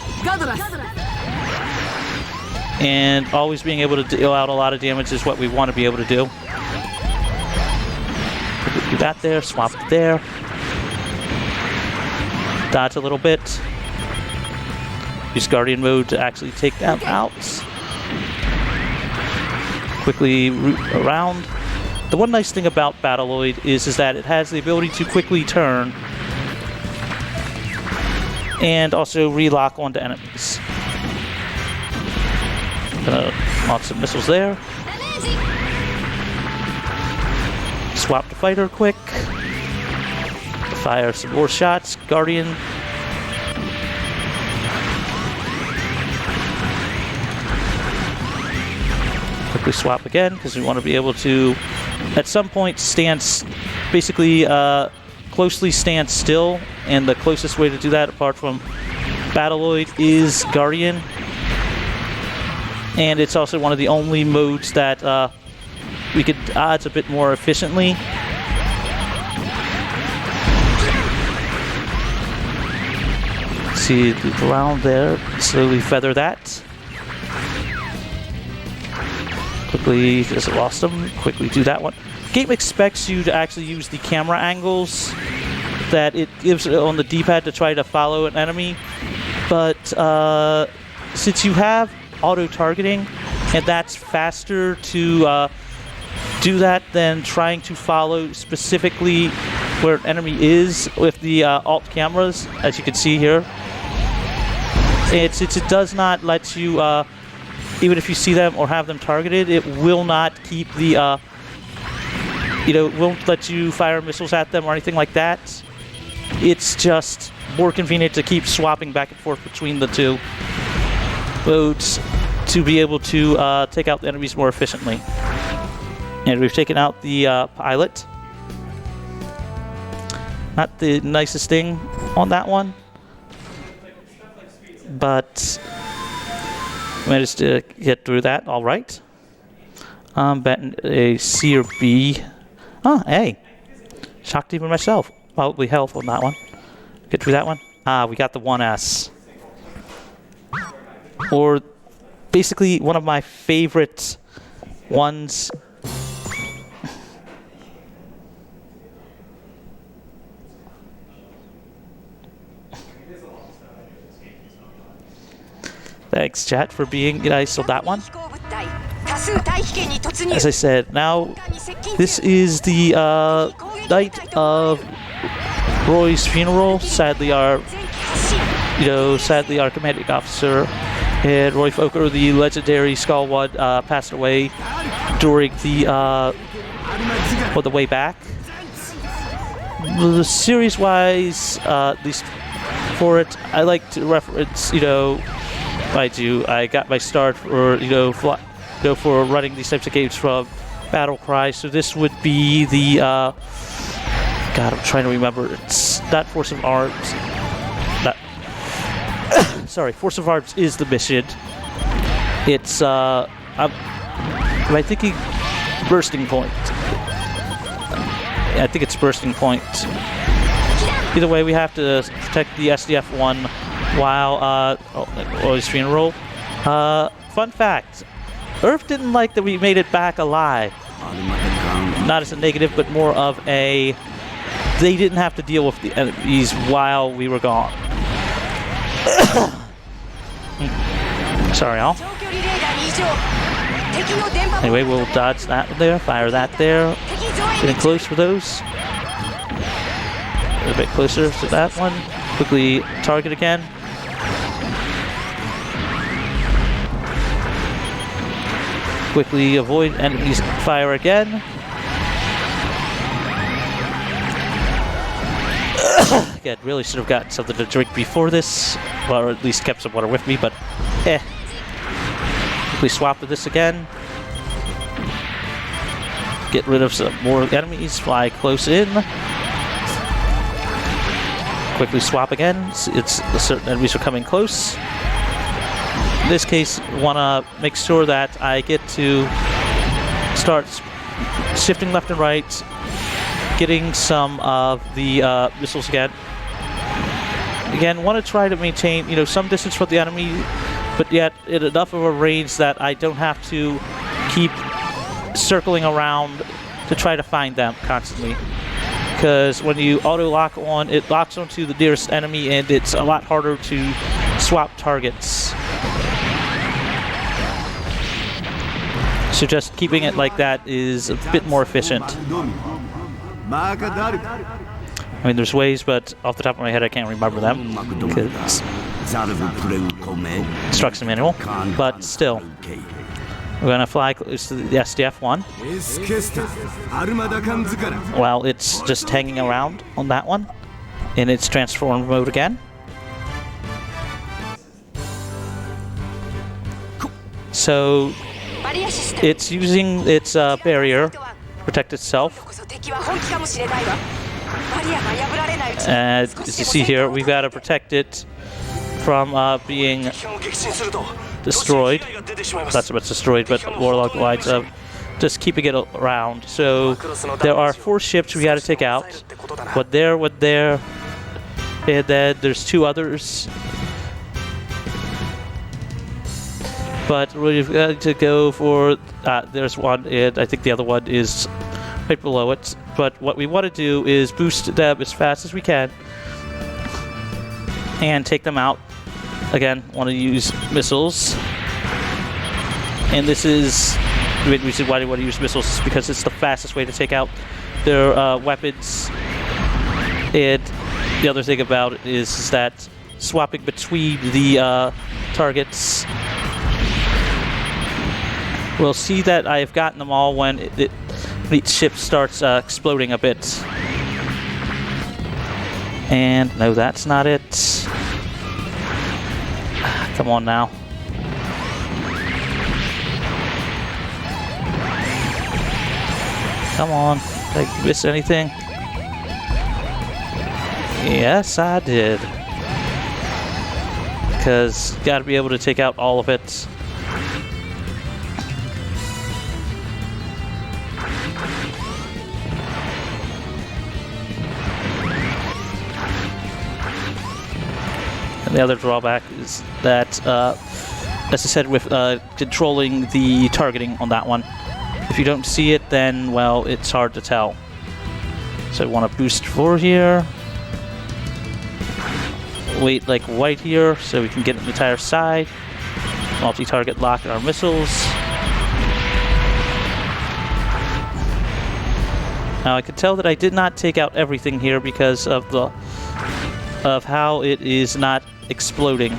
And always being able to deal out a lot of damage is what we want to be able to do. Do that there, swap it there. Dodge a little bit. Use Guardian mode to actually take them out. Quickly root around. The one nice thing about Battleoid is that it has the ability to quickly turn and also relock onto enemies. Gonna launch some missiles there. Swap to Fighter quick. Fire some more shots. Guardian. Quickly swap again because we want to be able to, at some point, basically closely stand still. And the closest way to do that, apart from Battleoid, is Guardian. And it's also one of the only modes that we could dodge a bit more efficiently. See, loop around there, slowly feather that. Quickly, just lost them. Quickly do that one. Game expects you to actually use the camera angles that it gives on the D-pad to try to follow an enemy. But since you have auto-targeting, and that's faster to do that than trying to follow specifically where an enemy is with the alt cameras, as you can see here. It does not let you even if you see them or have them targeted, it will not keep the, it won't let you fire missiles at them or anything like that. It's just more convenient to keep swapping back and forth between the two modes to be able to take out the enemies more efficiently. And we've taken out the pilot. Not the nicest thing on that one, but managed to get through that all right. Betting a C or B. Oh, A. Shocked even myself. Probably health on that one. Get through that one. We got the 1S. Or basically one of my favorite ones. Thanks, chat, for being nice on that one. As I said, now this is the night of Roy's funeral. Sadly, our commanding officer and Roy Fokker, the legendary Skull One, passed away during the on the way back. The series-wise, at least for it, I like to reference, I got my start for for running these types of games from Battle Cry. So this would be the God, I'm trying to remember. It's not Force of Arms. Sorry, Force of Arms is the mission. It's am I thinking Bursting Point? I think it's Bursting Point. Either way, we have to protect the SDF-1 while Roy's funeral. Fun fact, Earth didn't like that we made it back alive. Not as a negative, but more of a, they didn't have to deal with the enemies while we were gone. Sorry, all. Anyway, we'll dodge that there, fire that there. Getting close for those. A bit closer to that one. Quickly target again. Quickly avoid enemies fire again. Again, really should have gotten something to drink before this, or at least kept some water with me, but Quickly swap with this again. Get rid of some more enemies, fly close in. Quickly swap again. It's certain enemies are coming close. In this case, want to make sure that I get to start shifting left and right, getting some of the missiles again. Again, want to try to maintain, some distance from the enemy, but yet at enough of a range that I don't have to keep circling around to try to find them constantly. Because when you auto-lock on, it locks onto the nearest enemy, and it's a lot harder to swap targets. So just keeping it like that is a bit more efficient. I mean, there's ways, but off the top of my head, I can't remember them because instruction manual. But still, we're gonna fly close to the SDF-1 while it's just hanging around on that one in its transform mode again. So it's using its barrier to protect itself. As you see here, we've got to protect it from being destroyed. Not so much destroyed, but more along the lines of just keeping it around. So there are 4 ships we got to take out. One there, and then there's 2 others. But we've got to go for, there's one, and I think the other one is right below it. But what we want to do is boost them as fast as we can and take them out. Again, want to use missiles. And this is the main reason why they want to use missiles, is because it's the fastest way to take out their weapons. And the other thing about it is that swapping between the targets we'll see that I have gotten them all when each ship starts exploding a bit. And no, that's not it. Come on now. Come on. Did I miss anything? Yes, I did. Because you gotta be able to take out all of it. And the other drawback is that, as I said, with controlling the targeting on that one, if you don't see it, then, well, it's hard to tell. So I want to boost forward here. Wait like white here so we can get the entire side. Multi-target lock our missiles. Now I can tell that I did not take out everything here because of how it is not exploding.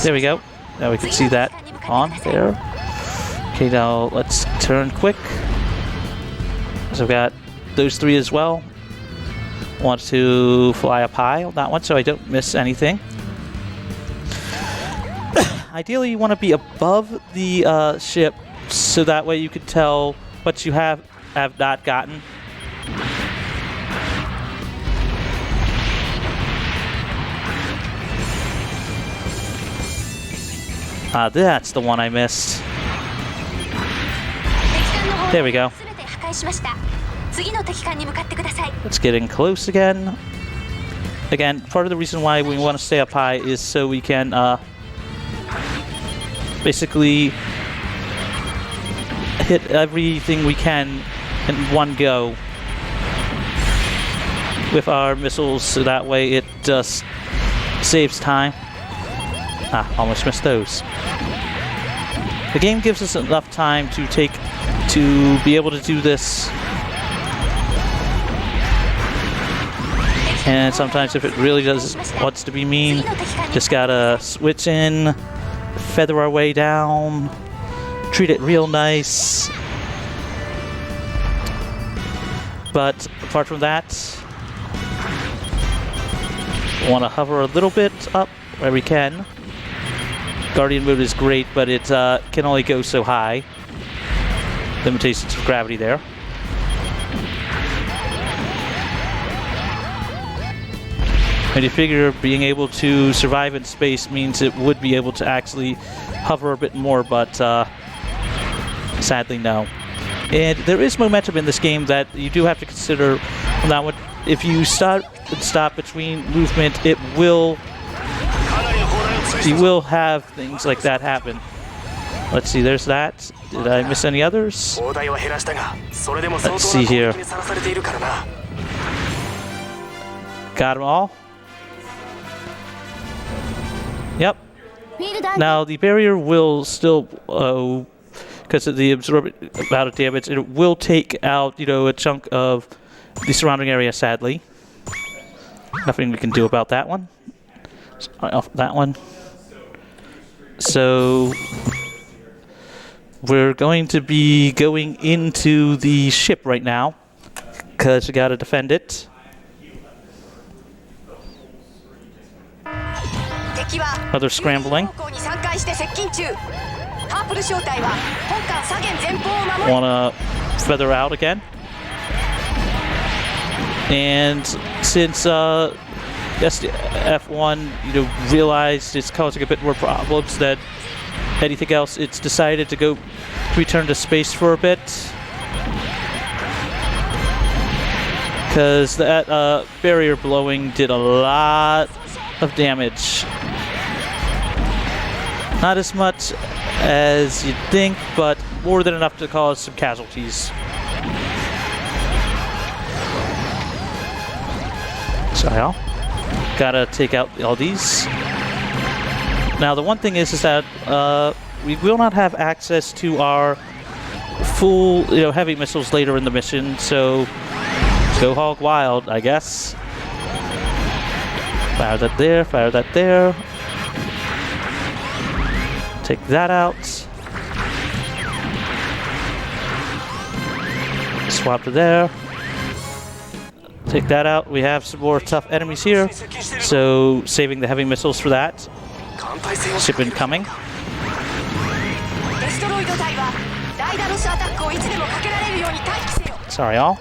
There we go. Now we can see that on there. Okay, now let's turn quick. So I've got those three as well. Want to fly up high on that one so I don't miss anything. Ideally, you want to be above the ship so that way you can tell what you have not gotten. That's the one I missed. There we go. It's getting close again. Again, part of the reason why we want to stay up high is so we can basically hit everything we can in one go with our missiles, so that way it just saves time. Almost missed those. The game gives us enough time to be able to do this. And sometimes if it really wants to be mean, just gotta switch in, feather our way down, treat it real nice. But apart from that, want to hover a little bit up where we can. Guardian mode is great, but it can only go so high. Limitations of gravity there. And you figure being able to survive in space means it would be able to actually hover a bit more, but sadly no. And there is momentum in this game that you do have to consider. Now, if you start and stop between movement, you will have things like that happen. Let's see, there's that. Did I miss any others? Let's see here. Got them all? Yep. Now the barrier will still, because of the absorbent amount of damage, it will take out, a chunk of the surrounding area, sadly. Nothing we can do about that one. Off that one. So we're going to be going into the ship right now because we gotta defend it. Another scrambling. Wanna feather out again. And since SDF1, realized it's causing a bit more problems than anything else, it's decided to return to space for a bit. Because that barrier blowing did a lot of damage. Not as much as you'd think, but more than enough to cause some casualties. So, gotta take out all these. Now, the one thing is that we will not have access to our full, heavy missiles later in the mission. So, go hog wild, I guess. Fire that there, fire that there. Take that out. Swap to there. Take that out. We have some more tough enemies here, so saving the heavy missiles for that. Ship incoming. Sorry, all.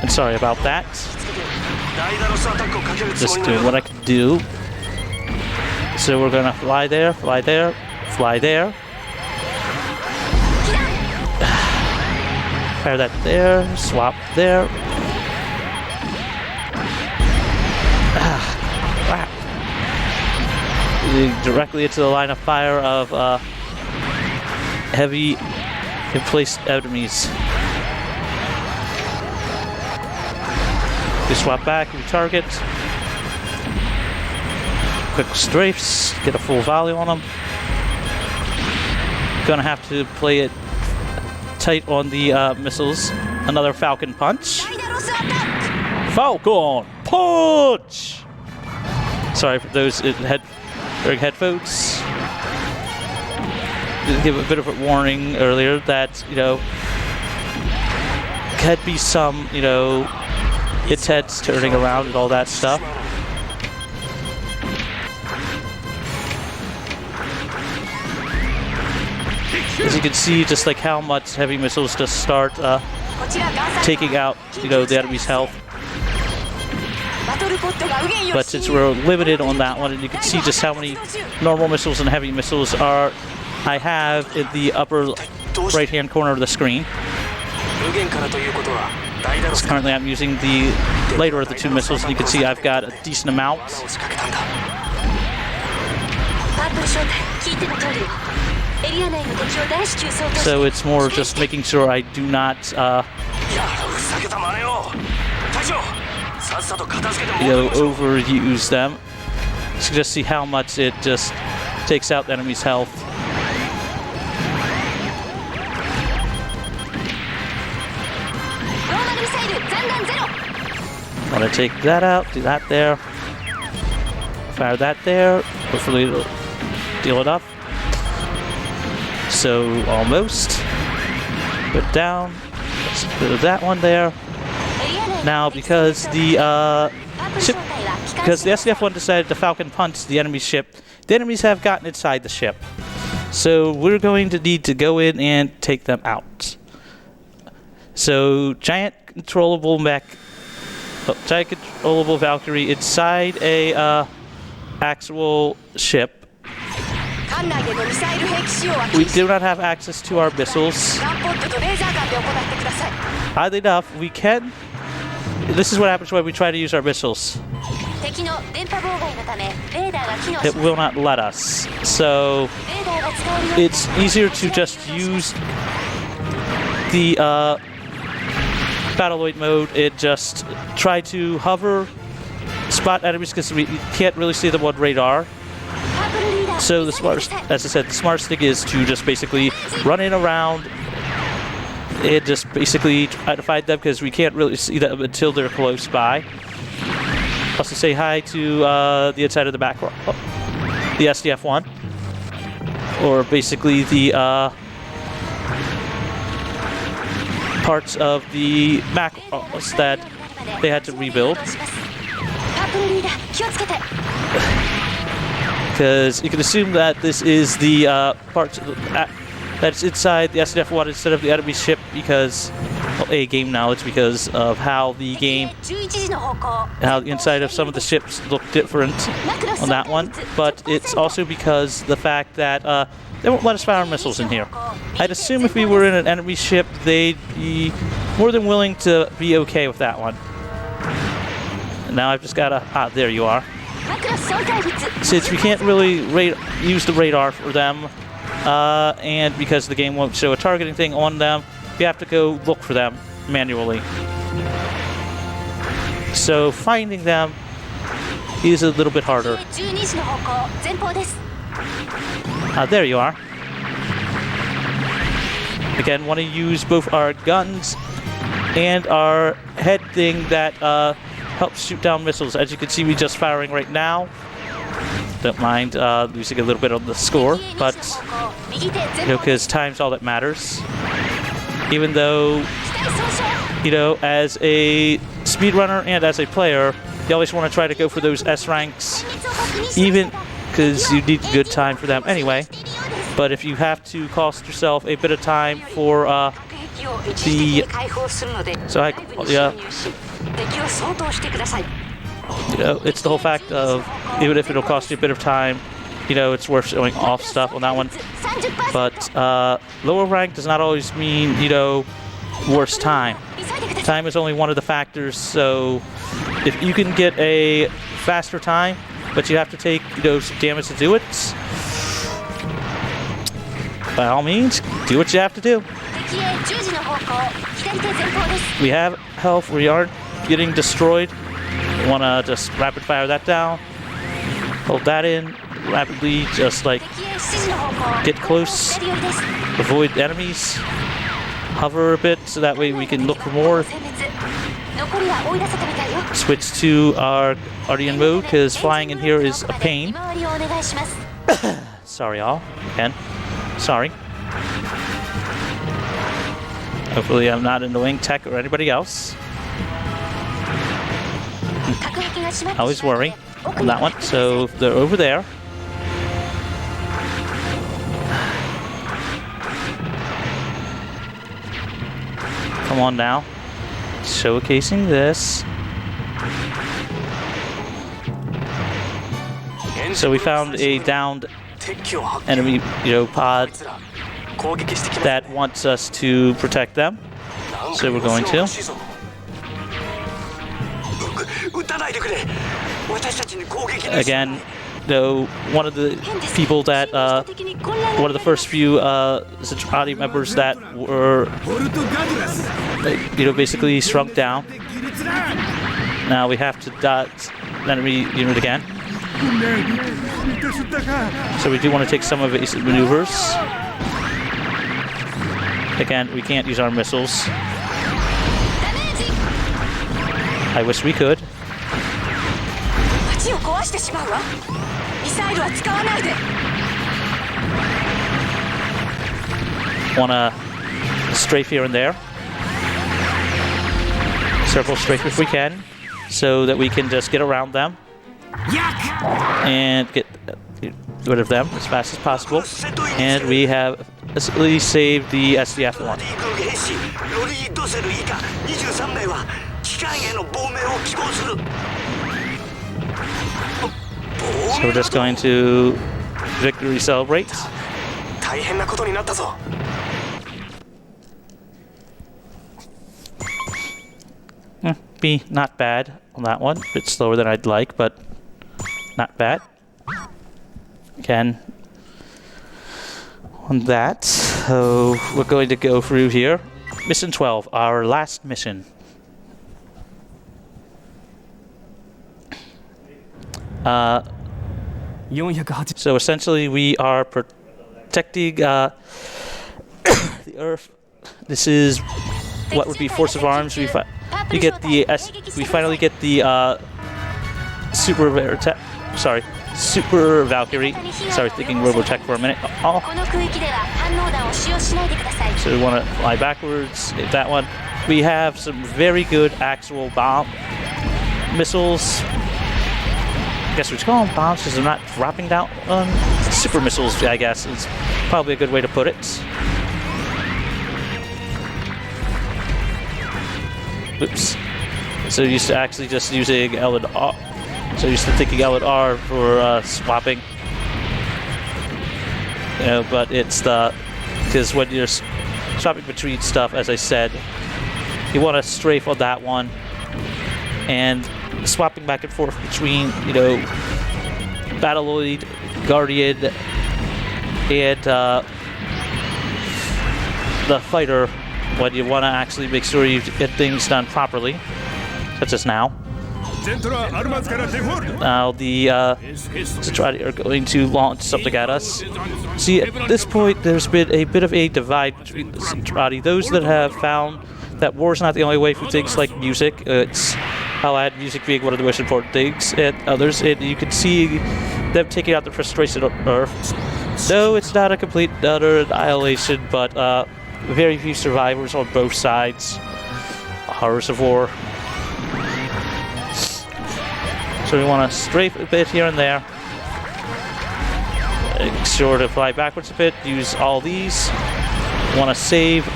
And sorry about that. Just doing what I can do. So we're gonna fly there, fly there, fly there. Fire that there, swap there. Wow. Directly into the line of fire of heavy in-place enemies. We swap back, we target. Quick strafes, get a full volley on them. Gonna have to play it tight on the missiles. Another Falcon Punch. Falcon Punch! Sorry for those wearing headphones. Did give a bit of a warning earlier that, you know, could be some, you know, its heads turning around and all that stuff. As you can see, just like how much heavy missiles just start taking out, you know, the enemy's health. But since we're limited on that one, and you can see just how many normal missiles and heavy missiles I have in the upper right-hand corner of the screen. So currently I'm using the later of the two missiles, and you can see I've got a decent amount. So it's more just making sure I do not you know, overuse them. So just see how much it just takes out the enemy's health. Want to take that out, do that there. Fire that there. Hopefully it'll deal it up. So almost. Put down. Let's put that one there. Now because the SDF one decided to Falcon Punch the enemy's ship, the enemies have gotten inside the ship. So we're going to need to go in and take them out. So giant controllable Valkyrie inside a actual ship. We do not have access to our missiles. Oddly enough, we can. This is what happens when we try to use our missiles. It will not let us. So it's easier to just use the Battleoid mode. It just try to hover, spot enemies because we can't really see them on radar. So the smartest, as I said, the smartest thing is to just basically run in around and just basically try to find them because we can't really see them until they're close by. Also say hi to the inside of the Macross, the SDF one, or basically the parts of the Macross that they had to rebuild. Because you can assume that this is the parts that's inside the SDF one instead of the enemy ship because, well, game knowledge, because of how the inside of some of the ships look different on that one. But it's also because the fact that they won't let us fire missiles in here. I'd assume if we were in an enemy ship, they'd be more than willing to be okay with that one. And now I've just got to... there you are. Since we can't really use the radar for them, and because the game won't show a targeting thing on them, we have to go look for them manually. So finding them is a little bit harder. There you are. Again, want to use both our guns and our head thing that helps shoot down missiles. As you can see, we just firing right now. Don't mind losing a little bit on the score, but because time's all that matters. Even though, as a speedrunner and as a player, you always want to try to go for those S ranks, even because you need good time for them anyway. But if you have to cost yourself a bit of time for it's the whole fact of, even if it'll cost you a bit of time, it's worth showing off stuff on that one. But lower rank does not always mean, worse time. Time is only one of the factors, so if you can get a faster time, but you have to take, some damage to do it, by all means, do what you have to do. We have health, we aren't getting destroyed. You want to just rapid fire that down, hold that in, rapidly just like get close, avoid enemies, hover a bit so that way we can look for more. Switch to our Guardian mode because flying in here is a pain. Sorry y'all, again, sorry. Hopefully I'm not annoying Tech or anybody else. I always worry on that one, so they're over there. Come on now. Showcasing this. So we found a downed enemy, pod that wants us to protect them. So we're going to. Again, though, one of the people that, one of the first few Zetrati members that were, basically shrunk down. Now we have to dot the enemy unit again. So we do want to take some of his maneuvers. Again, we can't use our missiles. I wish we could. Wanna strafe here and there. Circle strafe if we can, so that we can just get around them and get rid of them as fast as possible. And we have basically saved the SDF one. So we're just going to victory celebrate. Be not bad on that one. A bit slower than I'd like, but not bad. Again, on that, so we're going to go through here. Mission 12, our last mission. So essentially we are protecting the Earth. This is what would be Force of Arms. We finally get the Super Valkyrie. Sorry, thinking Robotech for a minute. So we want to fly backwards, hit that one. We have some very good actual bomb missiles. I guess we should call them bombs because they're not dropping down on super missiles, I guess. It's probably a good way to put it. Oops. So used to actually just using L and R. So used to thinking L and R for swapping. But it's because when you're swapping between stuff, as I said, you want to strafe on that one. And swapping back and forth between, Battleoid, Guardian, and the fighter, when you want to actually make sure you get things done properly, such as now. Now the Zetrati are going to launch something at us. See, at this point, there's been a bit of a divide between the Zetrati. Those that have found that war is not the only way for things like music. It's I'll add music being one of the most important things, and others, and you can see them taking out the frustration on Earth. No, it's not a complete utter annihilation, but very few survivors on both sides. Horrors of war. So we want to strafe a bit here and there. Make sure to fly backwards a bit, use all these. Want to save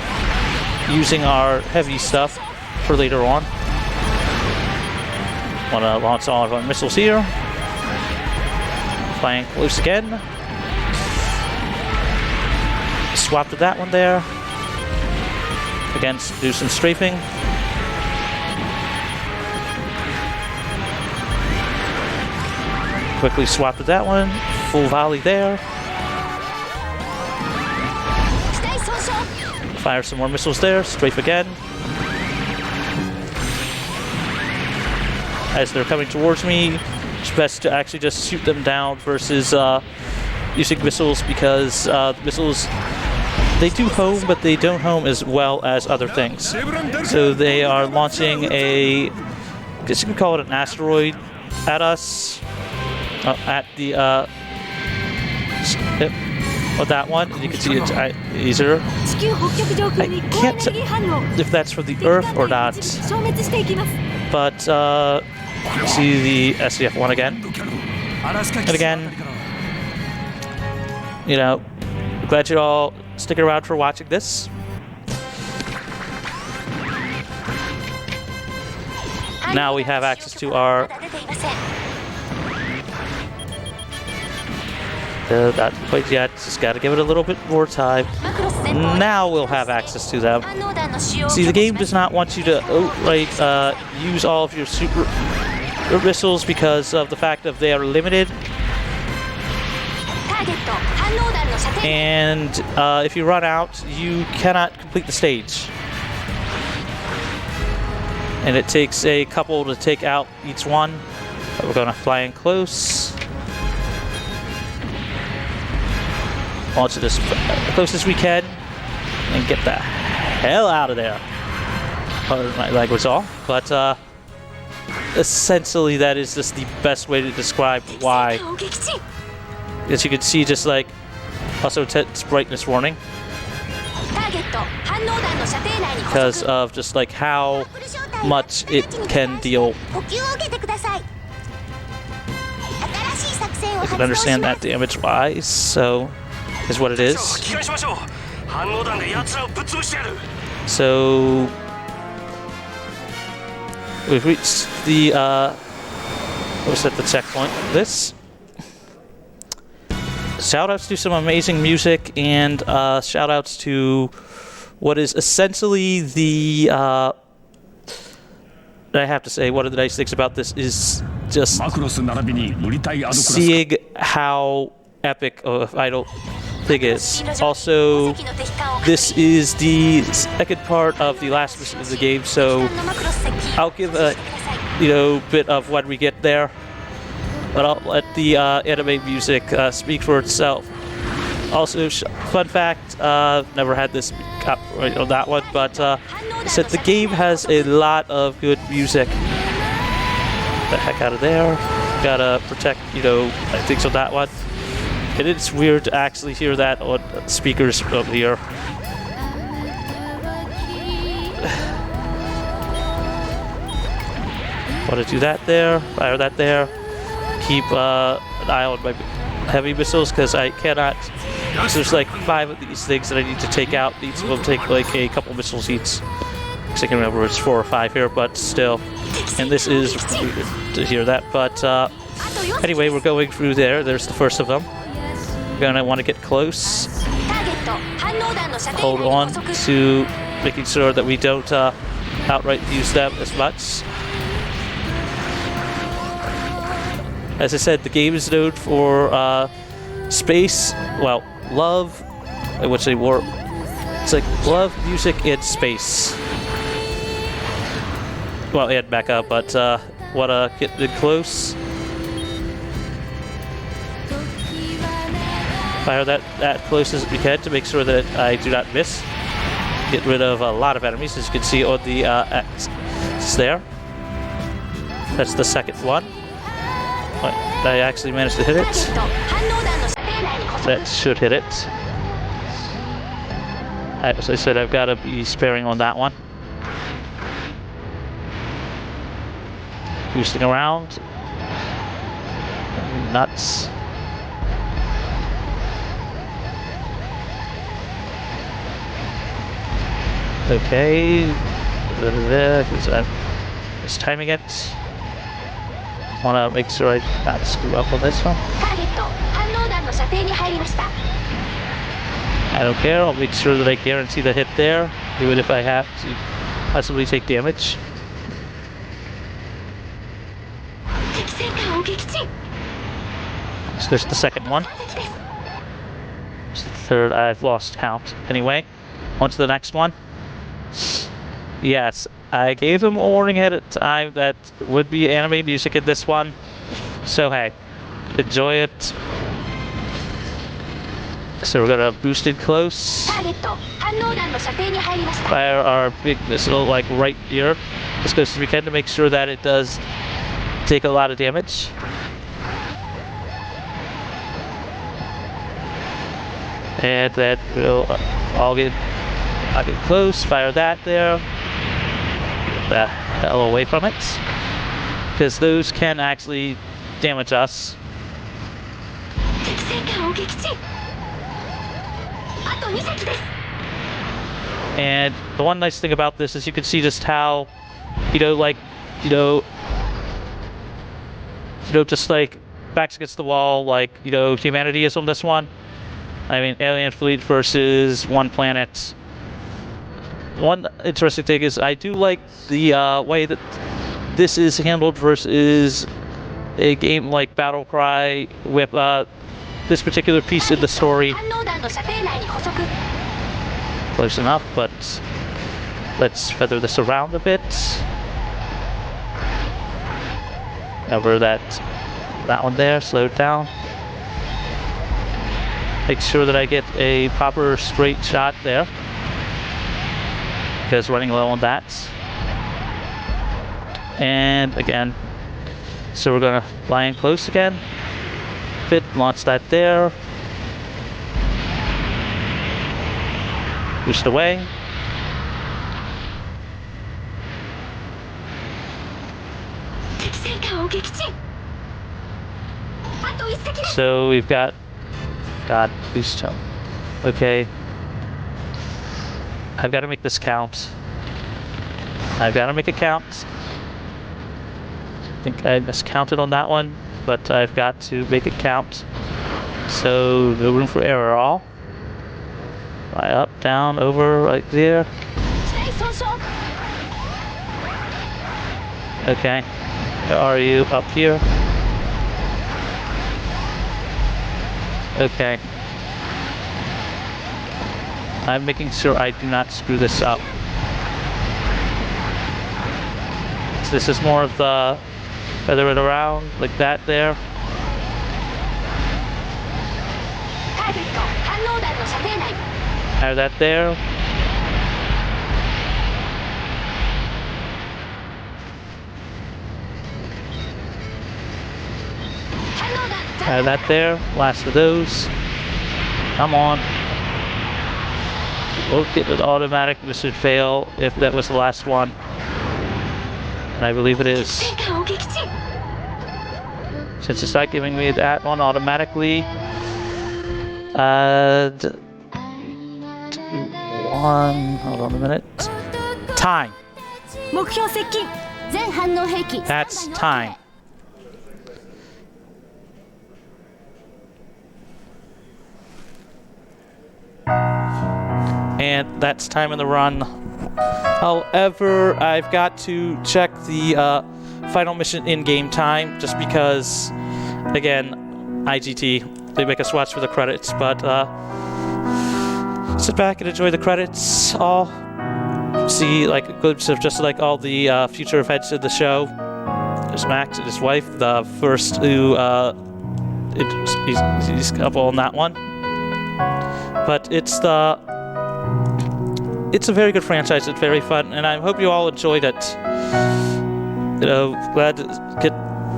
using our heavy stuff for later on. Want to launch all of our missiles here. Flying close again. Swap to that one there. Again, do some strafing. Quickly swap to that one. Full volley there. Fire some more missiles there. Strafe again. As they're coming towards me, it's best to actually just shoot them down versus using missiles, because missiles, they do home, but they don't home as well as other things. So they are launching a, I guess you can call it an asteroid at us, at the, that one. You can see it's easier. I can't tell if that's for the Earth or not, but see the SDF one again. And again, you know, glad you all sticking around for watching this. Now we have access to our not quite yet, just gotta give it a little bit more time. Now we'll have access to them. See, the game does not want you to outright use all of your super missiles because of the fact that they are limited. And if you run out, you cannot complete the stage. And it takes a couple to take out each one. We're gonna fly in close. Launch it as close as we can and get the hell out of there. Pardon my language all, but essentially that is just the best way to describe why. As you can see, just like also it's brightness warning because of just like how much it can deal. You can understand that damage wise, so is what it is. So we've reached the what's at the checkpoint. This shoutouts to some amazing music, and shoutouts to what is essentially the I have to say, one of the nice things about this is just seeing how epic of idle thing is. Also, this is the second part of the last mission of the game, so I'll give a bit of when we get there, but I'll let the anime music speak for itself. Also, fun fact, never had this copyright on that one, but said the game has a lot of good music. Get the heck out of there. Gotta protect, things on that one. And it's weird to actually hear that on speakers up here. Want to do that there, fire that there. Keep an eye on my heavy missiles because I cannot. So there's like 5 of these things that I need to take out. Each of them take like a couple missiles each. I can remember it's 4 or 5 here, but still. And this is weird to hear that. But anyway, we're going through there. There's the first of them. We're gonna want to get close. Hold on to making sure that we don't outright use them as much. As I said, the game is known for space, well, love, I would say war. It's like love, music, and space. Well, and back up, but wanna get in close. Fire that close as we can to make sure that I do not miss. Get rid of a lot of enemies, as you can see on the axis there. That's the second one. Wait, I actually managed to hit it. That should hit it. As I said, I've got to be sparing on that one. Boosting around. Nuts. Okay. Because I'm just timing it. Want to make sure I not screw up on this one. I don't care. I'll make sure that I guarantee the hit there, even if I have to possibly take damage. So there's the second one. There's the third. I've lost count. Anyway, on to the next one. Yes, I gave them a warning ahead of time that would be anime music in this one. So hey, enjoy it. So we're gonna boost it close. Fire our big missile like right here, as close as we can to make sure that it does take a lot of damage. And then we'll I'll get close, fire that there. Get the hell away from it. Because those can actually damage us. And the one nice thing about this is you can see just how, just like backs against the wall, like, humanity is on this one. I mean, alien fleet versus one planet. One interesting thing is I do like the way that this is handled versus a game like Battle Cry with this particular piece in the story. Close enough, but let's feather this around a bit. Over that one there, slow it down. Make sure that I get a proper straight shot there, because running low on that. And again, so we're gonna fly in close again. Fit, launch that there. Boost away. So we've got boost jump. Okay. I've got to make this count. I've got to make it count. I think I miscounted on that one, but I've got to make it count. So no room for error at all. Fly up, down, over, right there. Okay. Where are you? Up here. Okay. I'm making sure I do not screw this up. So this is more of the feather it around like that there. Have that there. Have that there. Last of those. Come on. Won't get it automatic. This should fail if that was the last one. And I believe it is. Since it's not giving me that one automatically. Hold on a minute. Time. That's time. And that's time in the run. However, I've got to check the final mission in-game time, just because, again, IGT, they make us watch for the credits, but sit back and enjoy the credits. I'll see like a glimpse of just like all the future events of the show. There's Max and his wife, the first who he's couple on that one. But it's a very good franchise. It's very fun, and I hope you all enjoyed it. glad to get,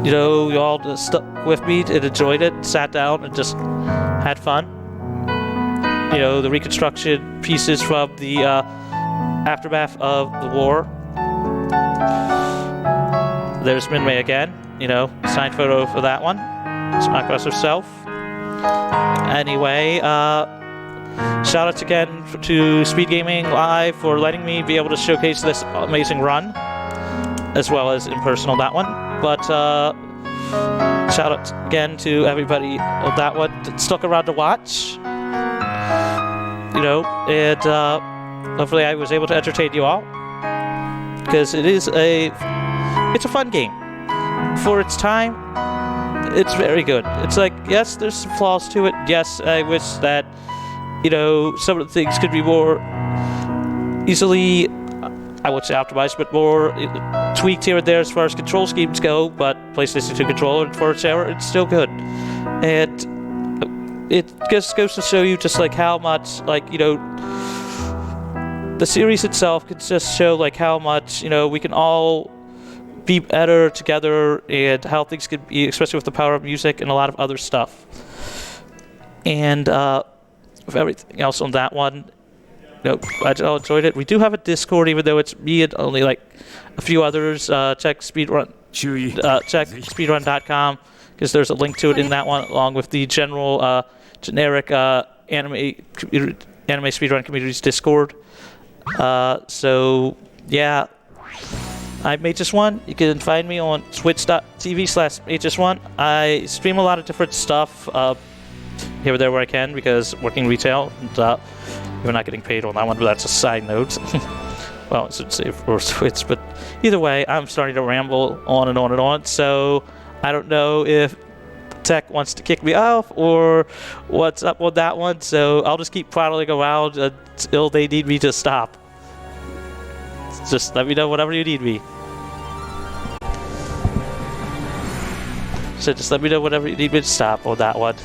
you all stuck with me and enjoyed it, sat down and just had fun. The reconstruction pieces from the aftermath of the war. There's Minmay again, signed photo for that one. It's Macross herself. Anyway, shout out again to SpeedGaming Live for letting me be able to showcase this amazing run, as well as in person on that one. But shout out again to everybody on that one that stuck around to watch. And hopefully I was able to entertain you all, because it's a fun game. For its time, it's very good. It's like, yes, there's some flaws to it. Yes, I wish that, some of the things could be more easily, I wouldn't say optimized, but more tweaked here and there as far as control schemes go, but PlayStation 2 controller, and for its era, it's still good. And it just goes to show you just like how much, the series itself can just show like how much, we can all be better together, and how things could be, especially with the power of music and a lot of other stuff. And with everything else on that one, I enjoyed it. We do have a Discord, even though it's me and only like a few others. Check speedrun. Check speedrun.com, because there's a link to it in that one, along with the generic anime speedrun community's Discord. So yeah, I'm Mageius1. You can find me on twitch.tv/Mageius1. I stream a lot of different stuff here or there where I can, because working retail, and we're not getting paid on that one, but that's a side note. Well, I should say for Twitch, but either way, I'm starting to ramble on and on and on, so I don't know if Tech wants to kick me off or what's up on that one, so I'll just keep prattling around until they need me to stop. Just let me know whenever you need me. So just let me know whenever you need me to stop on that one.